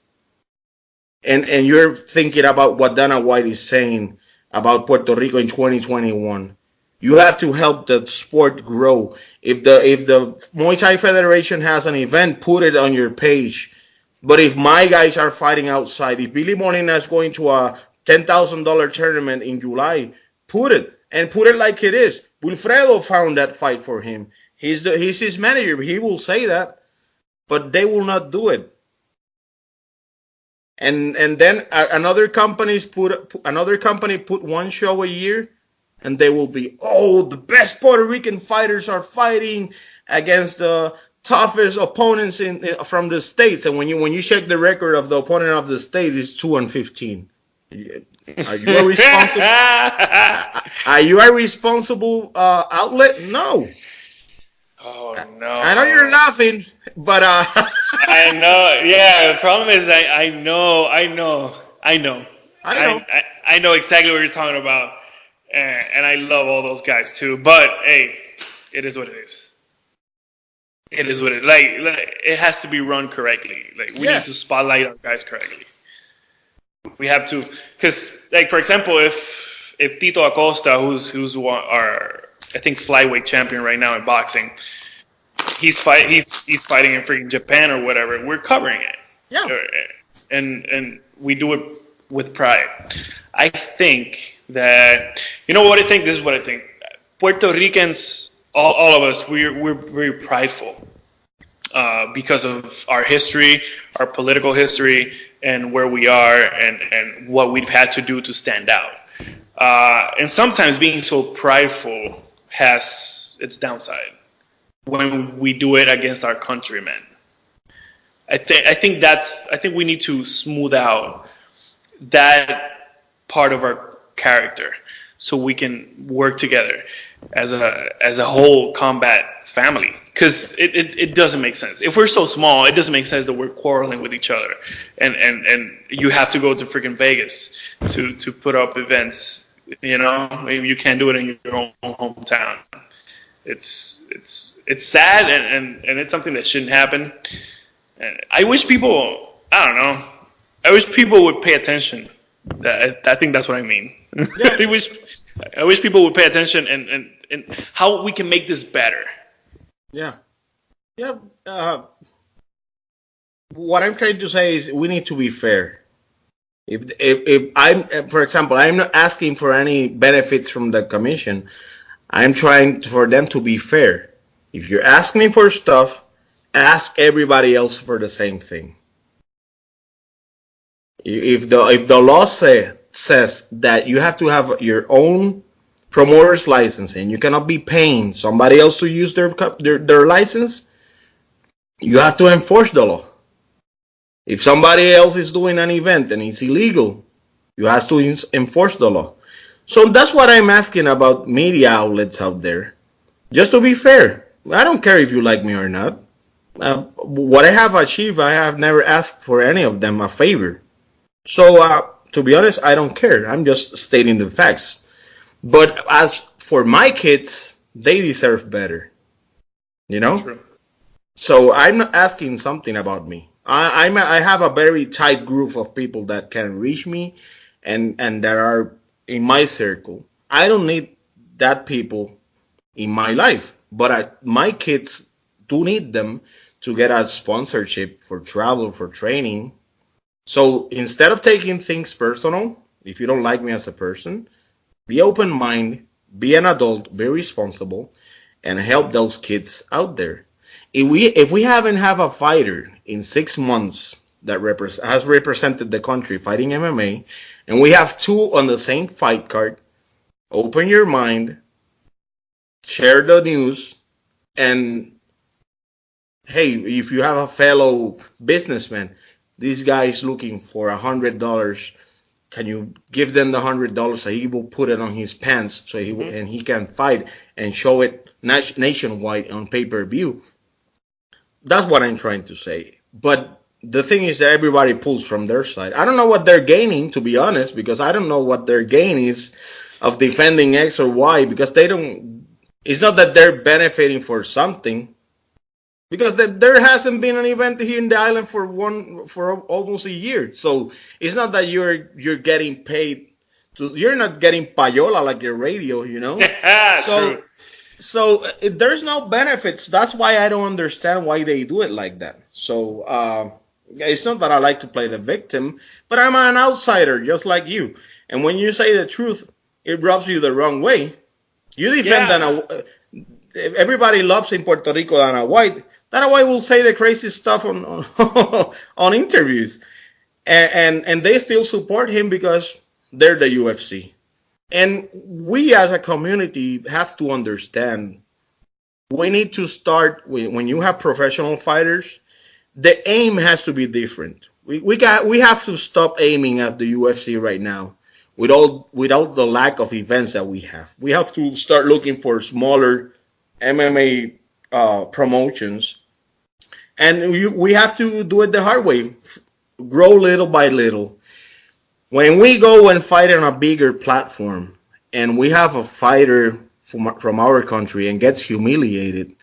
And you're thinking about what Dana White is saying about Puerto Rico in 2021. You have to help the sport grow. If the Muay Thai Federation has an event, put it on your page. But if my guys are fighting outside, if Billy Molina is going to a $10,000 tournament in July, put it like it is. Wilfredo found that fight for him. He's his manager. He will say that, but they will not do it. And then another company put one show a year, and they will be, the best Puerto Rican fighters are fighting against the toughest opponents from the States. And when you check the record of the opponent of the States, it's 2-15. Are you a responsible? Are you a responsible outlet? No. Oh no! I know you're laughing, but I know. Yeah, the problem is I know exactly what you're talking about, and I love all those guys too. But hey, it is what it is. It is what it is. Like it has to be run correctly. Like we need to spotlight our guys correctly. We have to, because like for example, if Tito Acosta, who's our I think flyweight champion right now in boxing, he's fighting in freaking Japan or whatever. We're covering it. Yeah. And we do it with pride. I think that, you know what I think? This is what I think. Puerto Ricans, all of us, we're very prideful because of our history, our political history, and where we are, and what we've had to do to stand out. And sometimes being so prideful has its downside when we do it against our countrymen. I think we need to smooth out that part of our character so we can work together as a whole combat family. Because it doesn't make sense. If we're so small, it doesn't make sense that we're quarreling with each other, and you have to go to freaking Vegas to put up events. You know, maybe you can't do it in your own hometown. It's sad, and it's something that shouldn't happen. And I wish people, I don't know, I wish people would pay attention. I think that's what I mean. Yeah. I wish people would pay attention and how we can make this better. Yeah. What I'm trying to say is we need to be fair. If I'm, for example, I'm not asking for any benefits from the commission. I'm trying for them to be fair. If you're asking me for stuff, ask everybody else for the same thing. If the law says that you have to have your own promoter's license and you cannot be paying somebody else to use their license, you have to enforce the law. If somebody else is doing an event and it's illegal, you have to enforce the law. So that's what I'm asking about media outlets out there. Just to be fair, I don't care if you like me or not. What I have achieved, I have never asked for any of them a favor. So to be honest, I don't care. I'm just stating the facts. But as for my kids, they deserve better. You know? True. So I'm not asking something about me. I have a very tight group of people that can reach me and that are in my circle. I don't need that people in my life, but my kids do need them to get a sponsorship for travel, for training. So instead of taking things personal, if you don't like me as a person, be open-minded, be an adult, be responsible, and help those kids out there. If we haven't have a fighter in 6 months that has represented the country fighting MMA, and we have two on the same fight card, open your mind, share the news, and hey, if you have a fellow businessman, this guy is looking for $100. Can you give them the $100 so he will put it on his pants so he can fight and show it nationwide on pay-per-view? That's what I'm trying to say. But the thing is that everybody pulls from their side. I don't know what they're gaining, to be honest, because I don't know what their gain is of defending X or Y, because they don't. It's not that they're benefiting for something, because there hasn't been an event here in the island for almost a year. So it's not that you're getting paid. You're not getting payola like your radio, you know. True. So there's no benefits. That's why I don't understand why they do it like that. So it's not that I like to play the victim, but I'm an outsider just like you. And when you say the truth, it rubs you the wrong way. You defend everybody loves in Puerto Rico Dana White. Dana White will say the crazy stuff on on interviews, and they still support him because they're the UFC. And we as a community have to understand, we need to start when you have professional fighters, the aim has to be different. We have to stop aiming at the UFC right now without the lack of events that we have. We have to start looking for smaller MMA promotions, and we have to do it the hard way, grow little by little. When we go and fight on a bigger platform and we have a fighter from our country and gets humiliated,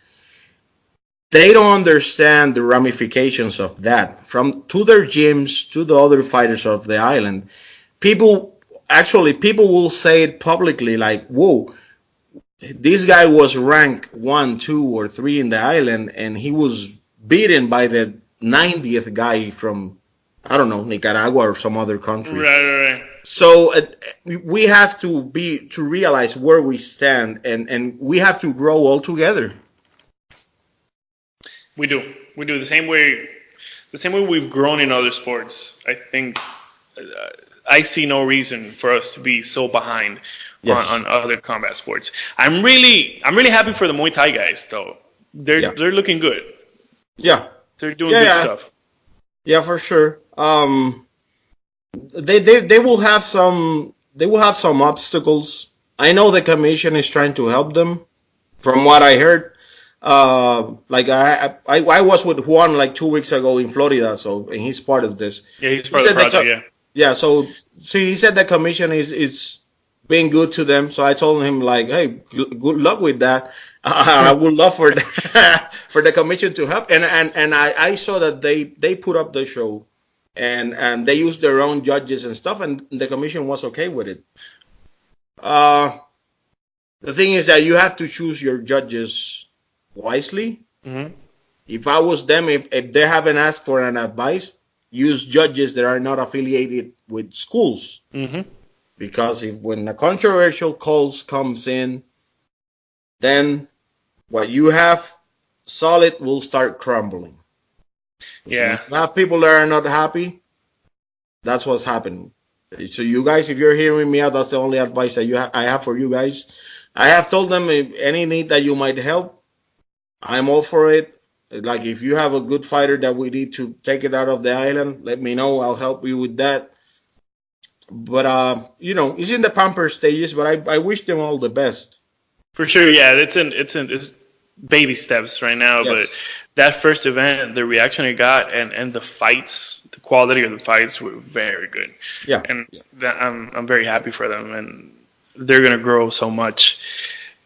they don't understand the ramifications of that. To their gyms, to the other fighters of the island, people will say it publicly like, whoa, this guy was ranked 1, 2, or 3 in the island, and he was beaten by the 90th guy from, I don't know, Nicaragua or some other country. Right. So we have to realize where we stand, and we have to grow all together. We do the same way we've grown in other sports. I think I see no reason for us to be so behind on other combat sports. I'm really happy for the Muay Thai guys though. They're looking good. Yeah. They're doing good stuff. Yeah, for sure. They will have some obstacles. I know the commission is trying to help them. From what I heard, like I was with Juan like 2 weeks ago in Florida, and he's part of this. Yeah, he's part of the project. Yeah. So he said the commission is being good to them. So I told him like, hey, good luck with that. I would love for the commission to help. And I saw that they put up the show. And they used their own judges and stuff, and the commission was okay with it. The thing is that you have to choose your judges wisely. Mm-hmm. If I was them, if they haven't asked for an advice, use judges that are not affiliated with schools. Mm-hmm. Because when a controversial calls comes in, then what you have solid will start crumbling. Yeah. If you have people that are not happy, that's what's happening. So you guys, if you're hearing me out, that's the only advice that I have for you guys. I have told them if any need that you might help, I'm all for it. Like if you have a good fighter that we need to take it out of the island, let me know. I'll help you with that. But it's in the pamper stages. But I wish them all the best. For sure, yeah. It's baby steps right now, yes. But that first event, the reaction it got, and the fights, the quality of the fights were very good. Yeah, and I'm very happy for them, and they're gonna grow so much.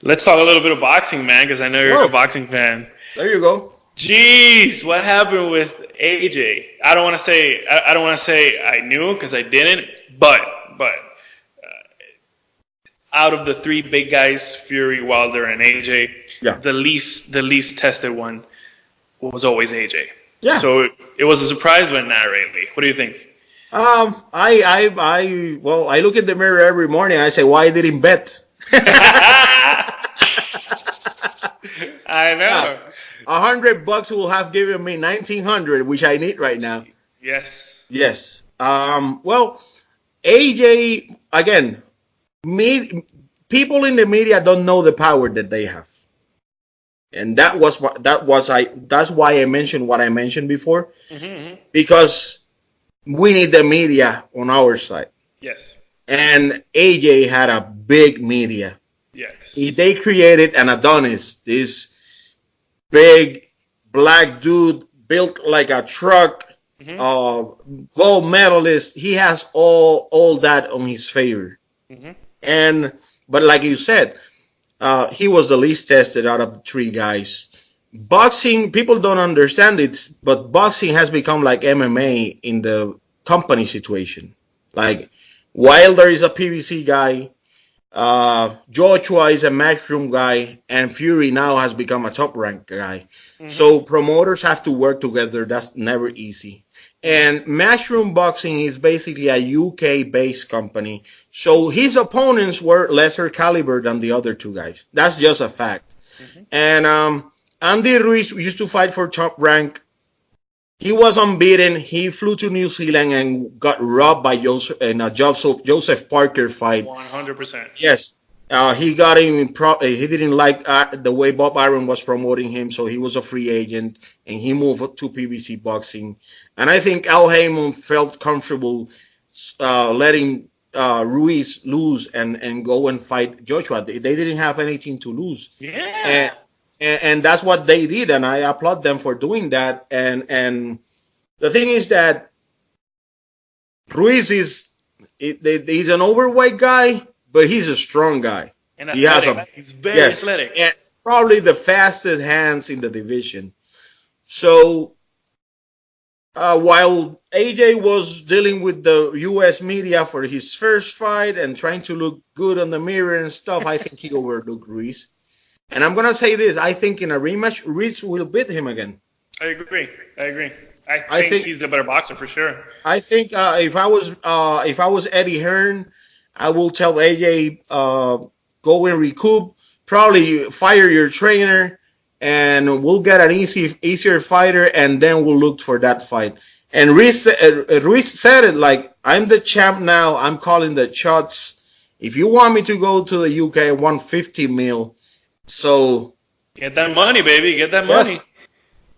Let's talk a little bit of boxing, man, because I know you're a boxing fan. There you go. Jeez, what happened with AJ? I don't want to say I knew because I didn't, but. Out of the three big guys, Fury, Wilder, and AJ, the least tested one was always AJ. Yeah. So it was a surprise, but not really. What do you think? I look in the mirror every morning. I say, why didn't bet? I know. $100 will have given me 1,900, which I need right now. Yes. Yes. Well, AJ again. People in the media don't know the power that they have, and that's why I mentioned what I mentioned before, because we need the media on our side. Yes. And AJ had a big media. Yes. They created an Adonis, this big black dude built like a truck, gold medalist. He has all that on his favor. But like you said, he was the least tested out of the three guys. Boxing, people don't understand it, but boxing has become like MMA in the company situation. Like Wilder is a PBC guy, Joshua is a matchroom guy, and Fury now has become a top-ranked guy. So promoters have to work together. That's never easy. And Matchroom Boxing is basically a UK-based company. So his opponents were lesser caliber than the other two guys. That's just a fact. And Andy Ruiz used to fight for top rank. He was unbeaten. He flew to New Zealand and got robbed by Joseph Parker fight. 100%. Yes. He got him. He didn't like the way Bob Arum was promoting him, so he was a free agent, and he moved to PBC Boxing. And I think Al Heyman felt comfortable letting Ruiz lose and go and fight Joshua. They didn't have anything to lose. Yeah. And that's what they did, and I applaud them for doing that. And the thing is that Ruiz he's an overweight guy, but he's a strong guy. And he's very athletic. And probably the fastest hands in the division. So while AJ was dealing with the U.S. media for his first fight and trying to look good on the mirror and stuff, I think he overlooked Ruiz. And I'm gonna say this: I think in a rematch, Ruiz will beat him again. I agree. I think he's the better boxer for sure. I think if I was Eddie Hearn, I will tell AJ go and recoup, probably fire your trainer, and we'll get an easier fighter, and then we'll look for that fight. And Ruiz said it like, I'm the champ now. I'm calling the shots. If you want me to go to the UK, I want 50 mil. So get that money, baby. Get that money.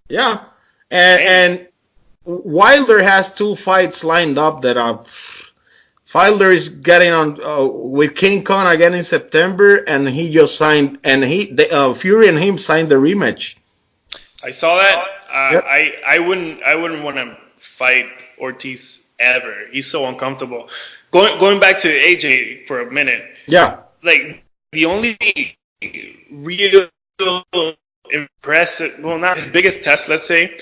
Yeah. And Wilder has 2 fights lined up that are. Wilder is getting on with King Kong again in September, and he just signed, and Fury and him signed the rematch. I saw that. Yep. I wouldn't want to fight Ortiz ever. He's so uncomfortable. Going back to AJ for a minute. Yeah. Like the only real impressive, well, not his biggest test, let's say,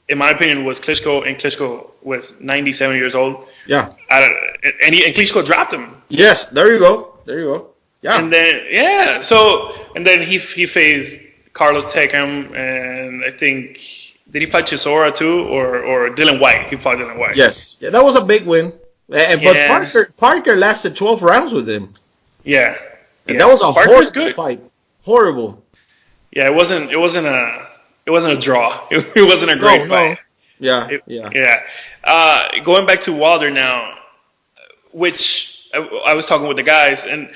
in my opinion, was Klitschko, and Klitschko was 97 years old. Yeah. And Klitschko dropped him. Yes, there you go. Yeah. And then he faced Carlos Takam, and I think, did he fight Chisora too, or Dylan White? He fought Dylan White. Yes. Yeah, that was a big win. But Parker lasted 12 rounds with him. Yeah. And that was a horrible fight. Horrible. Yeah, it wasn't a draw. It wasn't a great fight. Yeah. Going back to Wilder now, which I was talking with the guys, and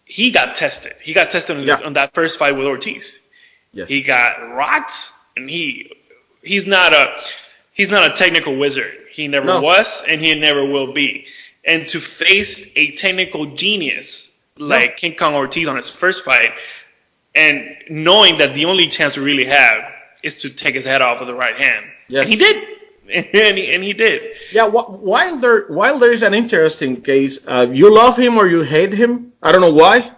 he got tested. He got tested on that first fight with Ortiz. Yes. He got rocked, and he's not a technical wizard. He never was, and he never will be. And to face a technical genius like King Kong Ortiz on his first fight, and knowing that the only chance we really have is to take his head off with the right hand. Yes. And he did. and he did. Yeah, Wilder is an interesting case. You love him or you hate him. I don't know why.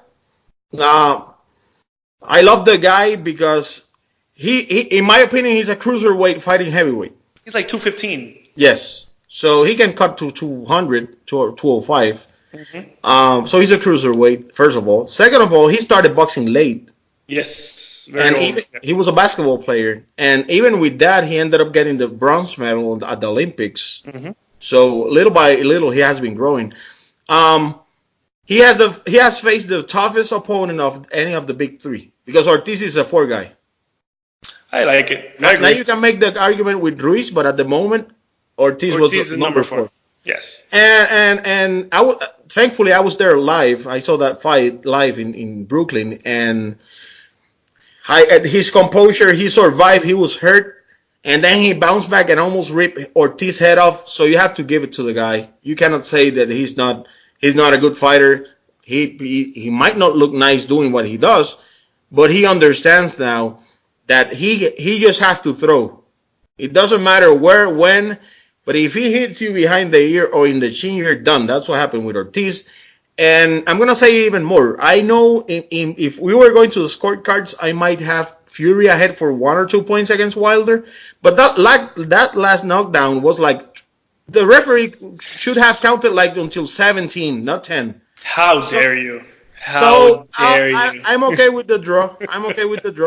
I love the guy because he, in my opinion, he's a cruiserweight fighting heavyweight. He's like 215. Yes. So he can cut to 200 to 205. Mm-hmm. So he's a cruiserweight, first of all. Second of all, he started boxing late. Yes. He was a basketball player. And even with that, he ended up getting the bronze medal at the Olympics. Mm-hmm. So little by little, he has been growing. He has faced the toughest opponent of any of the big three because Ortiz is a 4 guy. I like it. Now you can make the argument with Ruiz, but at the moment, Ortiz was number 4. Yes. And thankfully I was there live. I saw that fight live in Brooklyn, and his composure, he survived. He was hurt, and then he bounced back and almost ripped Ortiz's head off. So you have to give it to the guy. You cannot say that he's not a good fighter. He might not look nice doing what he does, but he understands now that he just has to throw. It doesn't matter where, when, but if he hits you behind the ear or in the chin, you're done. That's what happened with Ortiz. And I'm going to say even more. I know if we were going to the scorecards, I might have Fury ahead for 1 or 2 points against Wilder. But that last knockdown was like, the referee should have counted like until 17, not 10. How dare you? How dare you? I'm okay with the draw.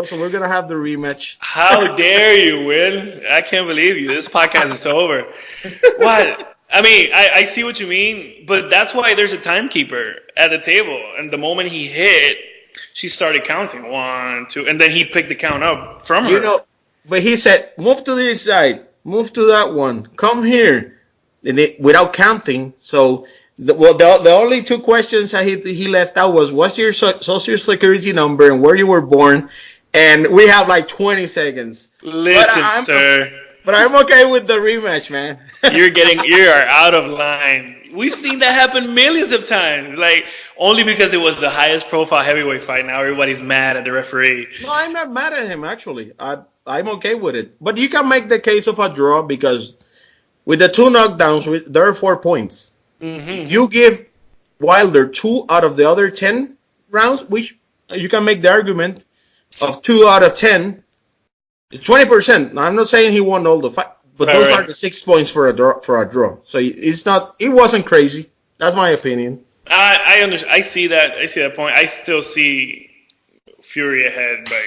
So we're going to have the rematch. How dare you, Will? I can't believe you. This podcast is over. What? I mean, I see what you mean, but that's why there's a timekeeper at the table. And the moment he hit, she started counting 1, 2, and then he picked the count up from her. But he said, move to this side, move to that one, come here, without counting. So the only 2 questions he left out was, what's your social security number and where you were born? And we have like 20 seconds. Listen, sir. But I'm okay with the rematch, man. You are out of line. We've seen that happen millions of times. Like, only because it was the highest profile heavyweight fight, now everybody's mad at the referee. No, I'm not mad at him, actually. I'm okay with it. But you can make the case of a draw because with the 2 knockdowns, there are 4 points. Mm-hmm. If you give Wilder 2 out of the other 10 rounds, which you can make the argument of 2 out of 10, it's 20%. Now, I'm not saying he won all the fight. But those are the 6 points for a draw. So it wasn't crazy. That's my opinion. I understand. I see that point. I still see Fury ahead by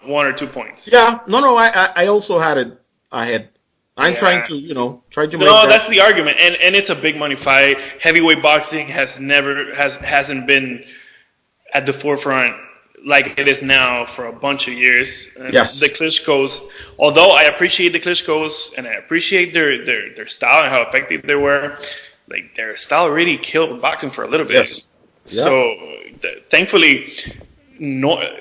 one or 2 points. Yeah. No. I also had it ahead. I'm trying to make No, that's the argument, and it's a big money fight. Heavyweight boxing hasn't been at the forefront like it is now for a bunch of years. Yes. The Klitschko's, although I appreciate the Klitschko's and I appreciate their style and how effective they were, like their style really killed boxing for a little bit. Yes. So thankfully,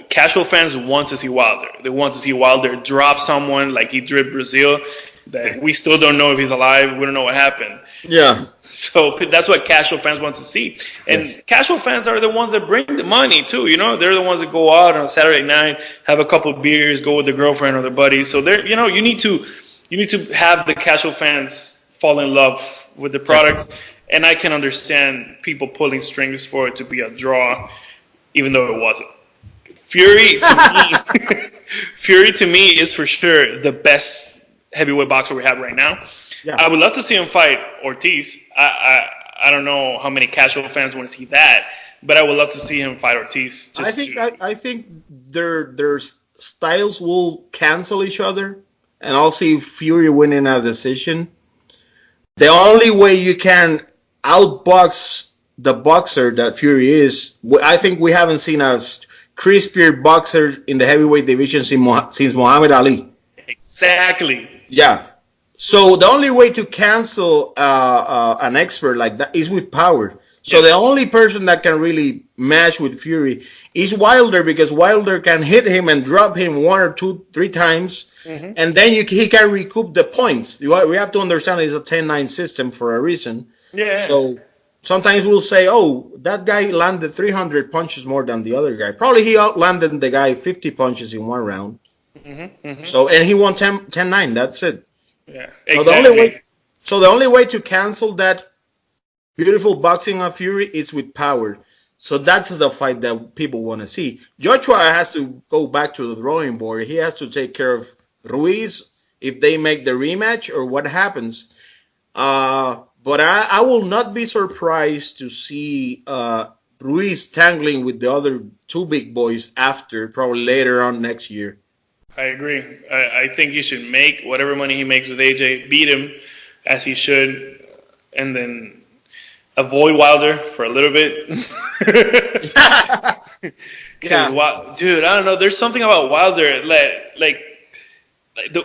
casual fans want to see Wilder. They want to see Wilder drop someone like he did Brazil. That we still don't know if he's alive. We don't know what happened. Yeah. So that's what casual fans want to see. And casual fans are the ones that bring the money too. They're the ones that go out on a Saturday night, have a couple of beers, go with their girlfriend or their buddies. So they're, you need to have the casual fans fall in love with the product. And I can understand people pulling strings for it to be a draw, even though it wasn't. Fury to me is for sure the best heavyweight boxer we have right now. Yeah. I would love to see him fight Ortiz. I don't know how many casual fans want to see that, but I would love to see him fight Ortiz. I think their styles will cancel each other, and I'll see Fury winning a decision. The only way you can outbox the boxer that Fury is, I think we haven't seen a crispier boxer in the heavyweight division since Muhammad Ali. Exactly. Yeah. So the only way to cancel an expert like that is with power. So the only person that can really match with Fury is Wilder, because Wilder can hit him and drop him 1 or 2, 3 times, and then he can recoup the points. We have to understand it's a 10-9 system for a reason. Yeah. So sometimes we'll say, oh, that guy landed 300 punches more than the other guy. Probably he outlanded the guy 50 punches in one round. So, and he won 10-9. That's it. Yeah, exactly. So the only way to cancel that beautiful boxing of Fury is with power. So that's the fight that people want to see. Joshua has to go back to the drawing board. He has to take care of Ruiz if they make the rematch or what happens. But I will not be surprised to see Ruiz tangling with the other 2 big boys after, probably later on next year. I agree. I think he should make whatever money he makes with AJ, beat him as he should, and then avoid Wilder for a little bit. Dude, I don't know. There's something about Wilder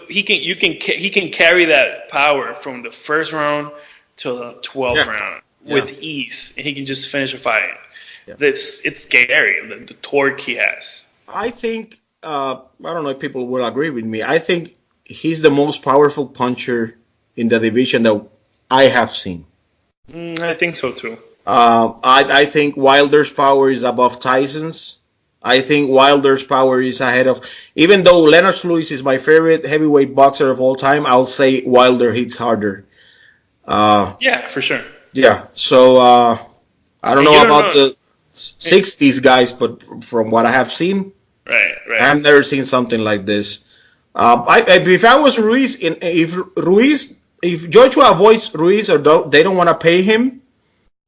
he can carry that power from the first round to the 12th round with ease, and he can just finish a fight. Yeah. It's scary, the torque he has. I think. I don't know if people will agree with me. I think he's the most powerful puncher in the division that I have seen. I think so too. I think Wilder's power is above Tyson's. I think Wilder's power is ahead of... Even though Lennox Lewis is my favorite heavyweight boxer of all time, I'll say Wilder hits harder. Yeah, for sure. Yeah, so I don't know about the 60s guys, but from what I have seen... Right. I've never seen something like this. If I was Ruiz, if Joshua avoids Ruiz or they don't want to pay him,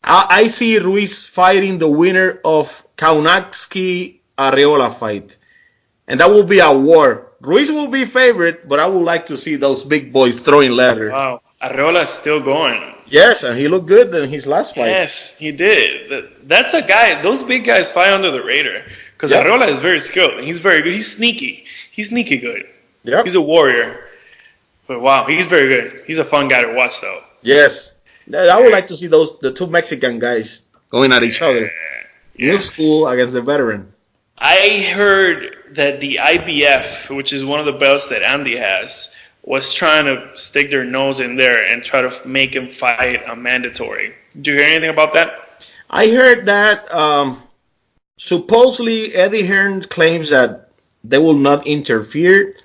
I see Ruiz fighting the winner of Kaunatsky-Areola fight, and that will be a war. Ruiz will be favorite, but I would like to see those big boys throwing leather. Wow, Areola is still going. Yes, and he looked good in his last fight. Yes, he did. That's a guy. Those big guys fly under the radar. Because Areola is very skilled, and he's very good. He's sneaky. He's sneaky good. Yep. He's a warrior. But wow, he's very good. He's a fun guy to watch, though. Yes. I would like to see the 2 Mexican guys going at each other. New school against the veteran. I heard that the IBF, which is one of the belts that Andy has, was trying to stick their nose in there and try to make him fight a mandatory. Do you hear anything about that? I heard that... supposedly, Eddie Hearn claims that they will not interfere,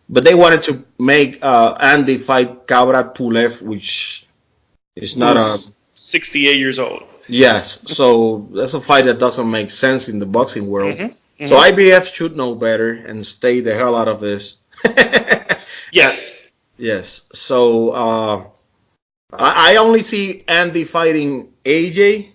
but they wanted to make Andy fight Kabrat Pulev, which is not 68 years old. Yes, so that's a fight that doesn't make sense in the boxing world. So IBF should know better and stay the hell out of this. Yes. Yes. So I only see Andy fighting AJ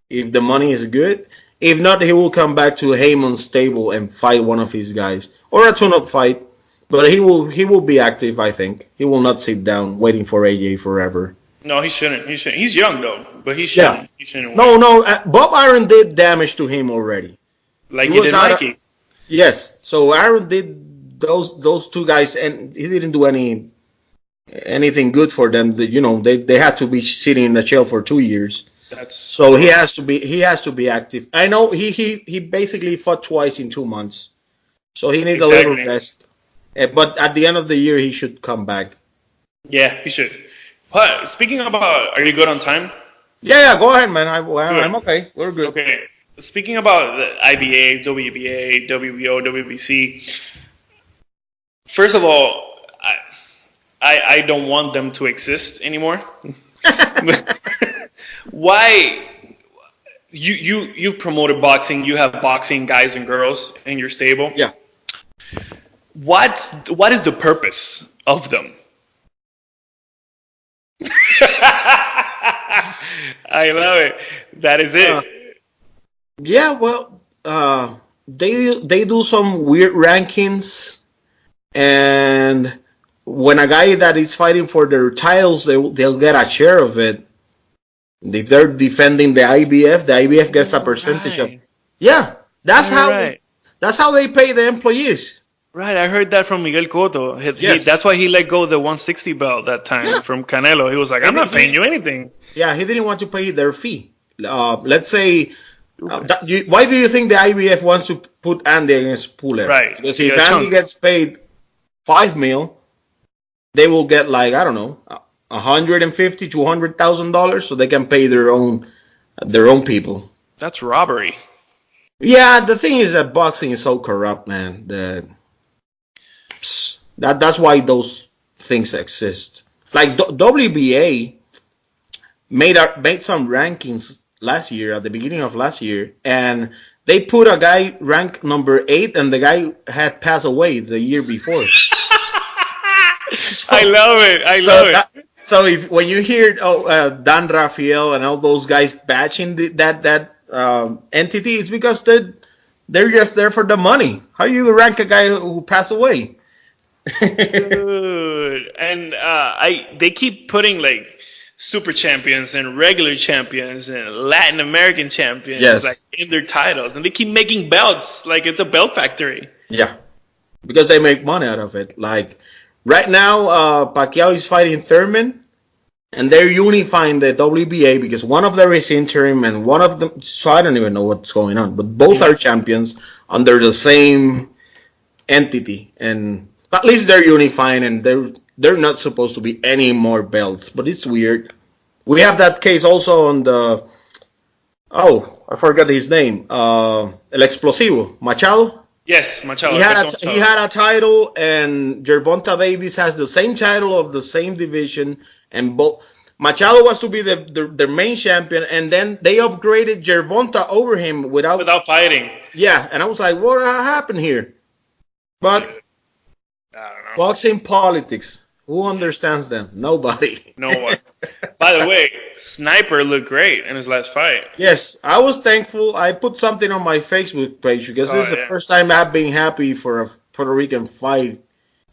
if the money is good. If not, he will come back to Heyman's stable and fight one of his guys or a tune-up fight. But he will be active. I think he will not sit down waiting for AJ forever. No, he shouldn't. He shouldn't. He's young though, but he shouldn't. Yeah. He shouldn't. No. Bob Arum did damage to him already. Like he did Mikey. Yes. So Arum did those two guys, and he didn't do anything good for them. They had to be sitting in the jail for 2 years. So he has to be active. I know he basically fought twice in 2 months, so he needs a little rest. But at the end of the year, he should come back. Yeah, he should. But speaking about, are you good on time? Yeah. Go ahead, man. I'm okay. We're good. Okay. Speaking about the IBA, WBA, WBO, WBC. First of all, I don't want them to exist anymore. Why? You promoted boxing. You have boxing guys and girls in your stable. Yeah. What is the purpose of them? I love it. That is it. Yeah. Well, they do some weird rankings, and when a guy that is fighting for their titles, they'll get a share of it. If they're defending the IBF gets a percentage of. Yeah, that's how they pay the employees. Right, I heard that from Miguel Cotto. Yes. That's why he let go of the 160 belt that time from Canelo. He was like, I'm not paying you anything. Yeah, he didn't want to pay their fee. Let's say, why do you think the IBF wants to put Andy against Pulev? Right. Because if Andy gets paid $5 million, they will get like, I don't know, $150,000 to $200,000, so they can pay their own people. That's robbery. Yeah, the thing is that boxing is so corrupt, man. That's why those things exist. Like WBA made some rankings last year, at the beginning of last year, and they put a guy ranked number 8, and the guy had passed away the year before. I love it. So when you hear Dan Rafael and all those guys bashing that entity, it's because they're just there for the money. How do you rank a guy who passed away? Dude, and they keep putting like super champions and regular champions and Latin American champions like in their titles, and they keep making belts like it's a belt factory. Yeah, because they make money out of it. Like right now, Pacquiao is fighting Thurman, and they're unifying the WBA because one of them is interim and one of them. So I don't even know what's going on, but both are champions under the same entity, and at least they're unifying, and they're not supposed to be any more belts, but it's weird. We have that case also on the I forgot his name. El Explosivo Machado. Yes, Machado. He had a title, and Gervonta Davis has the same title of the same division, and both Machado was to be their main champion, and then they upgraded Gervonta over him without fighting. Yeah, and I was like, what happened here? But I don't know. Boxing politics. Who understands them? Nobody. No one. By the way, Sniper looked great in his last fight. Yes, I was thankful. I put something on my Facebook page because this is the first time I've been happy for a Puerto Rican fight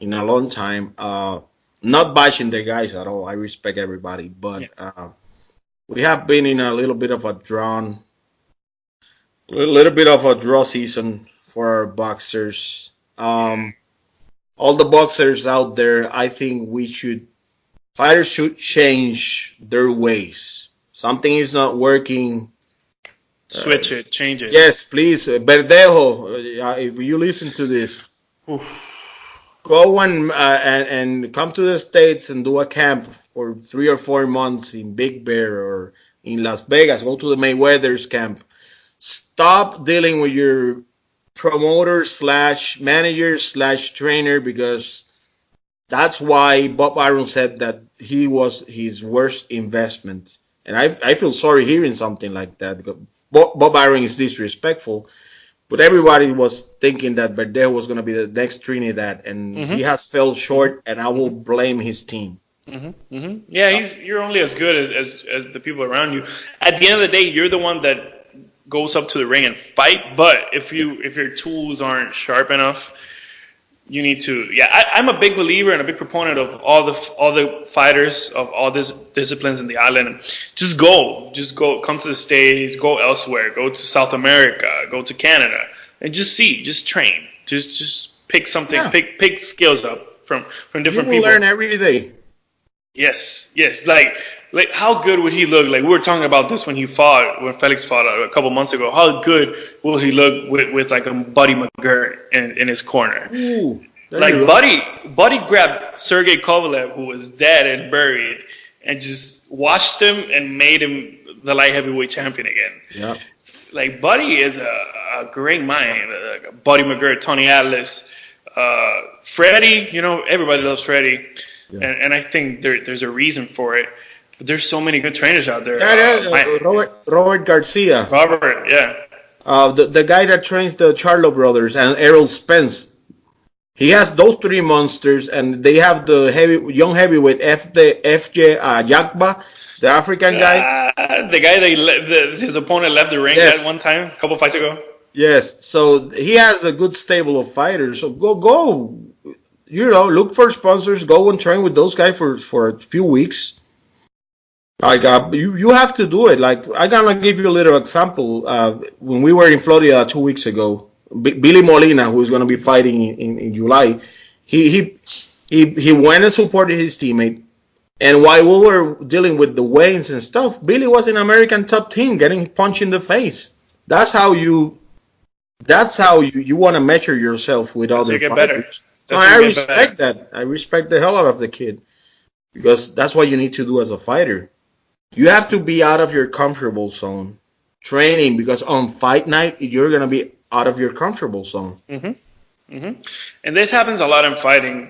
in a long time. Not bashing the guys at all. I respect everybody, but we have been in a little bit of a draw season for our boxers. All the boxers out there, I think fighters should change their ways. Something is not working. Switch it, change it. Yes, please. Verdejo, if you listen to this, go and come to the States and do a camp for 3 or 4 months in Big Bear or in Las Vegas. Go to the Mayweather's camp. Stop dealing with your promoter / manager / trainer, because that's why Bob Arum said that he was his worst investment. And I feel sorry hearing something like that, because Bob Arum is disrespectful, but everybody was thinking that Verdejo was going to be the next Trinidad, and he has fell short, and I will blame his team. Yeah, you're only as good as the people around you. At the end of the day, you're the one that goes up to the ring and fight. But if your tools aren't sharp enough, you need to. Yeah, I'm a big believer and a big proponent of all the fighters of all these disciplines in the island. Just go, come to the States, go elsewhere, go to South America, go to Canada, and just train, just pick something, pick skills up from different people. You will learn every day. Yes. Like how good would he look? Like we were talking about this when Felix fought a couple months ago. How good will he look with like a Buddy McGirt in his corner? Ooh, like Buddy grabbed Sergey Kovalev, who was dead and buried, and just watched him and made him the light heavyweight champion again. Yeah. Like Buddy is a great mind. Buddy McGirt, Tony Atlas, Freddie. Everybody loves Freddie. Yeah. And I think there's a reason for it. But there's so many good trainers out there. Robert Garcia. Robert, yeah. The guy that trains the Charlo brothers and Errol Spence. He has those three monsters, and they have the young heavyweight FJ Jakba, the African guy. The guy that his opponent left the ring at one time, a couple fights ago. Yes, so he has a good stable of fighters. So go. Look for sponsors. Go and train with those guys for a few weeks. Like you have to do it. Like I'm gonna give you a little example. When we were in Florida 2 weeks ago, Billy Molina, who is gonna be fighting in July, he went and supported his teammate. And while we were dealing with the weigh-ins and stuff, Billy was in American top team, getting punched in the face. That's how you want to measure yourself with other fighters. Better. So I respect that. I respect the hell out of the kid, because that's what you need to do as a fighter. You have to be out of your comfortable zone training, because on fight night you're gonna be out of your comfortable zone. And this happens a lot in fighting.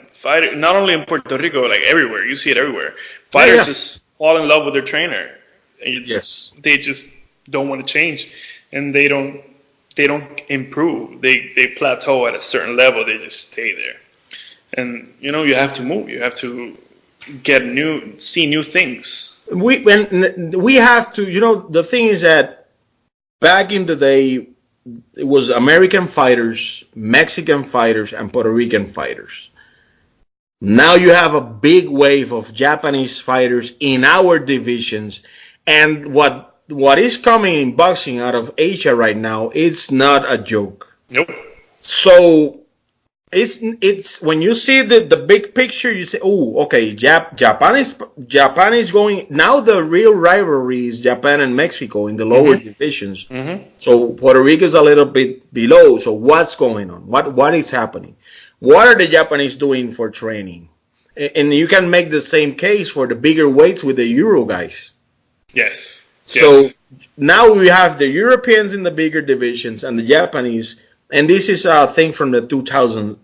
Not only in Puerto Rico, like everywhere. You see it everywhere. Fighters just fall in love with their trainer. Yes. They just don't want to change, and they don't improve. They plateau at a certain level. They just stay there. And you have to move. You have to see new things. We have to. The thing is that back in the day, it was American fighters, Mexican fighters, and Puerto Rican fighters. Now you have a big wave of Japanese fighters in our divisions, and what is coming in boxing out of Asia right now, it's not a joke. Nope. So it's when you see the big picture, you say, oh, okay, Japan is going now. The real rivalry is Japan and Mexico in the lower divisions. So Puerto Rico is a little bit below. So what's going on? What is happening? What are the Japanese doing for training? And you can make the same case for the bigger weights with the Euro guys. Yes. So now we have the Europeans in the bigger divisions and the Japanese, and this is a thing from the 2000s.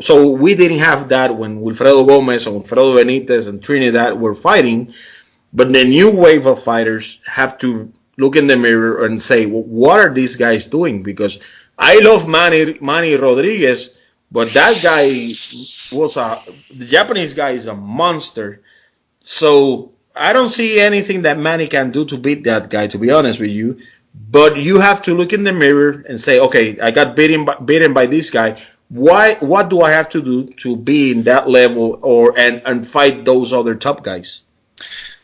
So we didn't have that when Wilfredo Gomez and Wilfredo Benitez and Trinidad were fighting, but the new wave of fighters have to look in the mirror and say, well, what are these guys doing? Because I love Manny Rodriguez, but that guy the Japanese guy is a monster. So I don't see anything that Manny can do to beat that guy, to be honest with you. But you have to look in the mirror and say, okay, I got beaten by this guy. What do I have to do to be in that level and fight those other top guys?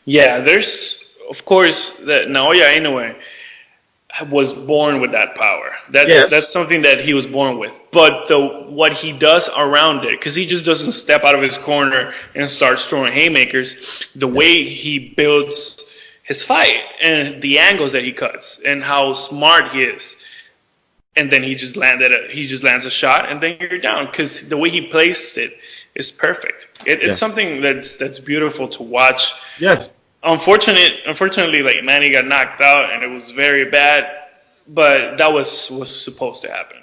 Yeah, there's, of course, that Naoya Inoue was born with that power. That's something that he was born with. But what he does around it, because he just doesn't step out of his corner and starts throwing haymakers, the way he builds his fight and the angles that he cuts and how smart he is. And then he just lands a shot, and then you're down, because the way he placed it is perfect. It's something that's beautiful to watch. Yes. Unfortunately, like Manny got knocked out, and it was very bad. But that was supposed to happen.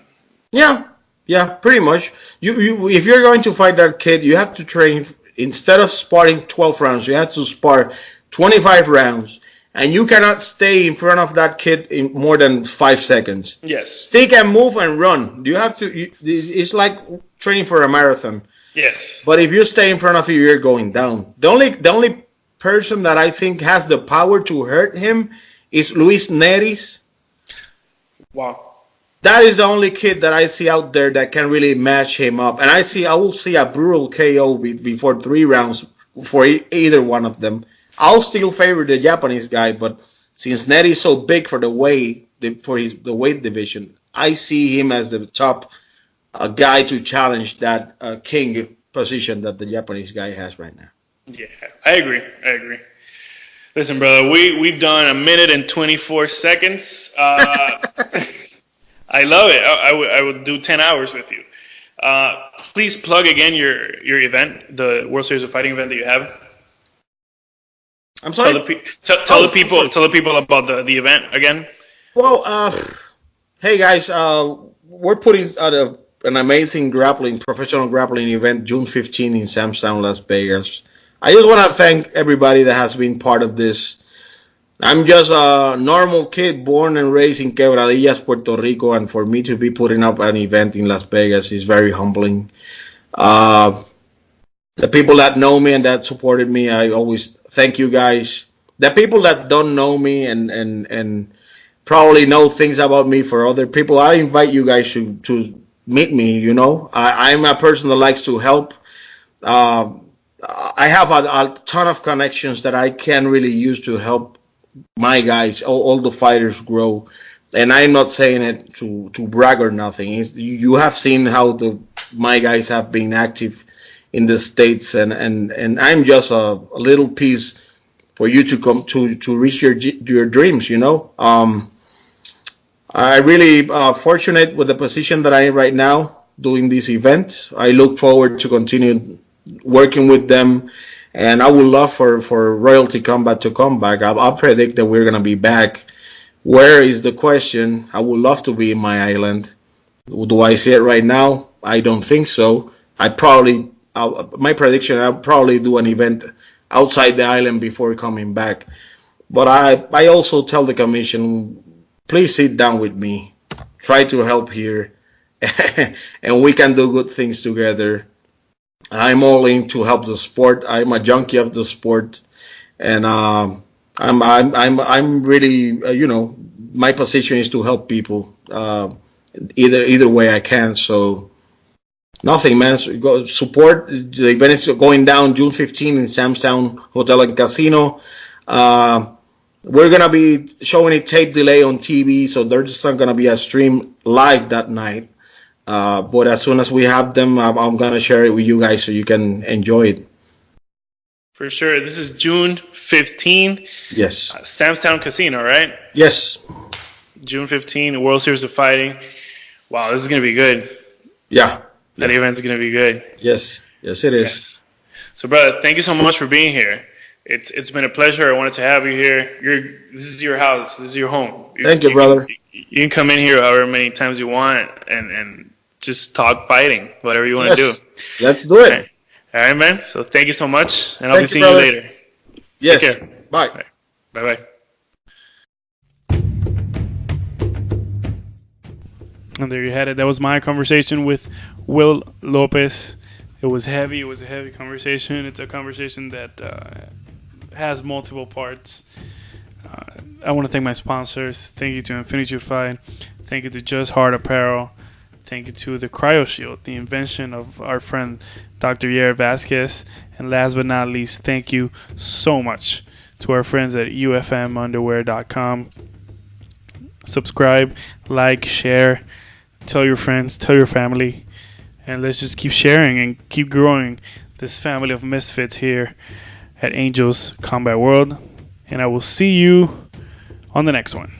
Yeah, pretty much. You if you're going to fight that kid, you have to train. Instead of sparring 12 rounds, you have to spar 25 rounds, and you cannot stay in front of that kid in more than 5 seconds. Yes. Stick and move and run. You have to. It's like training for a marathon. Yes. But if you stay in front of you, you're going down. The only person that I think has the power to hurt him is Luis Neris. Wow. That is the only kid that I see out there that can really match him up. And I will see a brutal KO before 3 rounds for either one of them. I'll still favor the Japanese guy, but since Neri is so big for the weight division, I see him as the top guy to challenge that king position that the Japanese guy has right now. Yeah, I agree. Listen, brother, we've done 1 minute and 24 seconds. I love it. I would do 10 hours with you. Please plug again your event, the World Series of Fighting event that you have. I'm sorry. Tell the people about the event again. Well, hey guys, we're putting out an amazing professional grappling event June 15 in Sam's Town, Las Vegas. I just want to thank everybody that has been part of this. I'm just a normal kid born and raised in Quebradillas, Puerto Rico, and for me to be putting up an event in Las Vegas is very humbling. The people that know me and that supported me, I always thank you guys. The people that don't know me and probably know things about me for other people, I invite you guys to meet me. You know, I'm a person that likes to help. I have a ton of connections that I can really use to help my guys, all the fighters grow. And I'm not saying it to brag or nothing. You have seen how my guys have been active in the States, and I'm just a little piece for you to come to reach your dreams, you know. I really fortunate with the position that I am right now doing this event. I look forward to continue working with them, and I would love for Royalty Combat to come back. I'll predict that we're going to be back. Where is the question? I would love to be in my island. Do I see it right now? I don't think so. My prediction, I'll probably do an event outside the island before coming back. But I also tell the commission, please sit down with me. Try to help here. And we can do good things together. I'm all in to help the sport. I'm a junkie of the sport, and I'm really my position is to help people either way I can. So nothing, man. Go support. The event is going down June 15 in Sam's Town Hotel and Casino. We're gonna be showing it tape delay on TV, so there's not gonna be a stream live that night. But as soon as we have them, I'm going to share it with you guys so you can enjoy it. For sure. This is June 15. Yes. Sam's Town Casino, right? Yes. June 15, World Series of Fighting. Wow, this is going to be good. Yeah. That event's going to be good. Yes. Yes, it is. Yes. So, brother, thank you so much for being here. It's been a pleasure. I wanted to have you here. This is your house. This is your home. Thank you, brother. You can come in here however many times you want and just talk fighting, whatever you want to do. Let's do it. All right, man. So thank you so much, and I'll be seeing you later. Yes. Take care. Bye. Bye-bye. And there you had it. That was my conversation with Will López. It was heavy. It was a heavy conversation. It's a conversation that has multiple parts. I want to thank my sponsors. Thank you to Infinity Fight. Thank you to Just Heart Apparel. Thank you to the Cryo Shield, the invention of our friend Dr. Yair Vasquez. And last but not least, thank you so much to our friends at ufmunderwear.com. Subscribe, like, share, tell your friends, tell your family, and let's just keep sharing and keep growing this family of misfits here at Angels Combat World. And I will see you on the next one.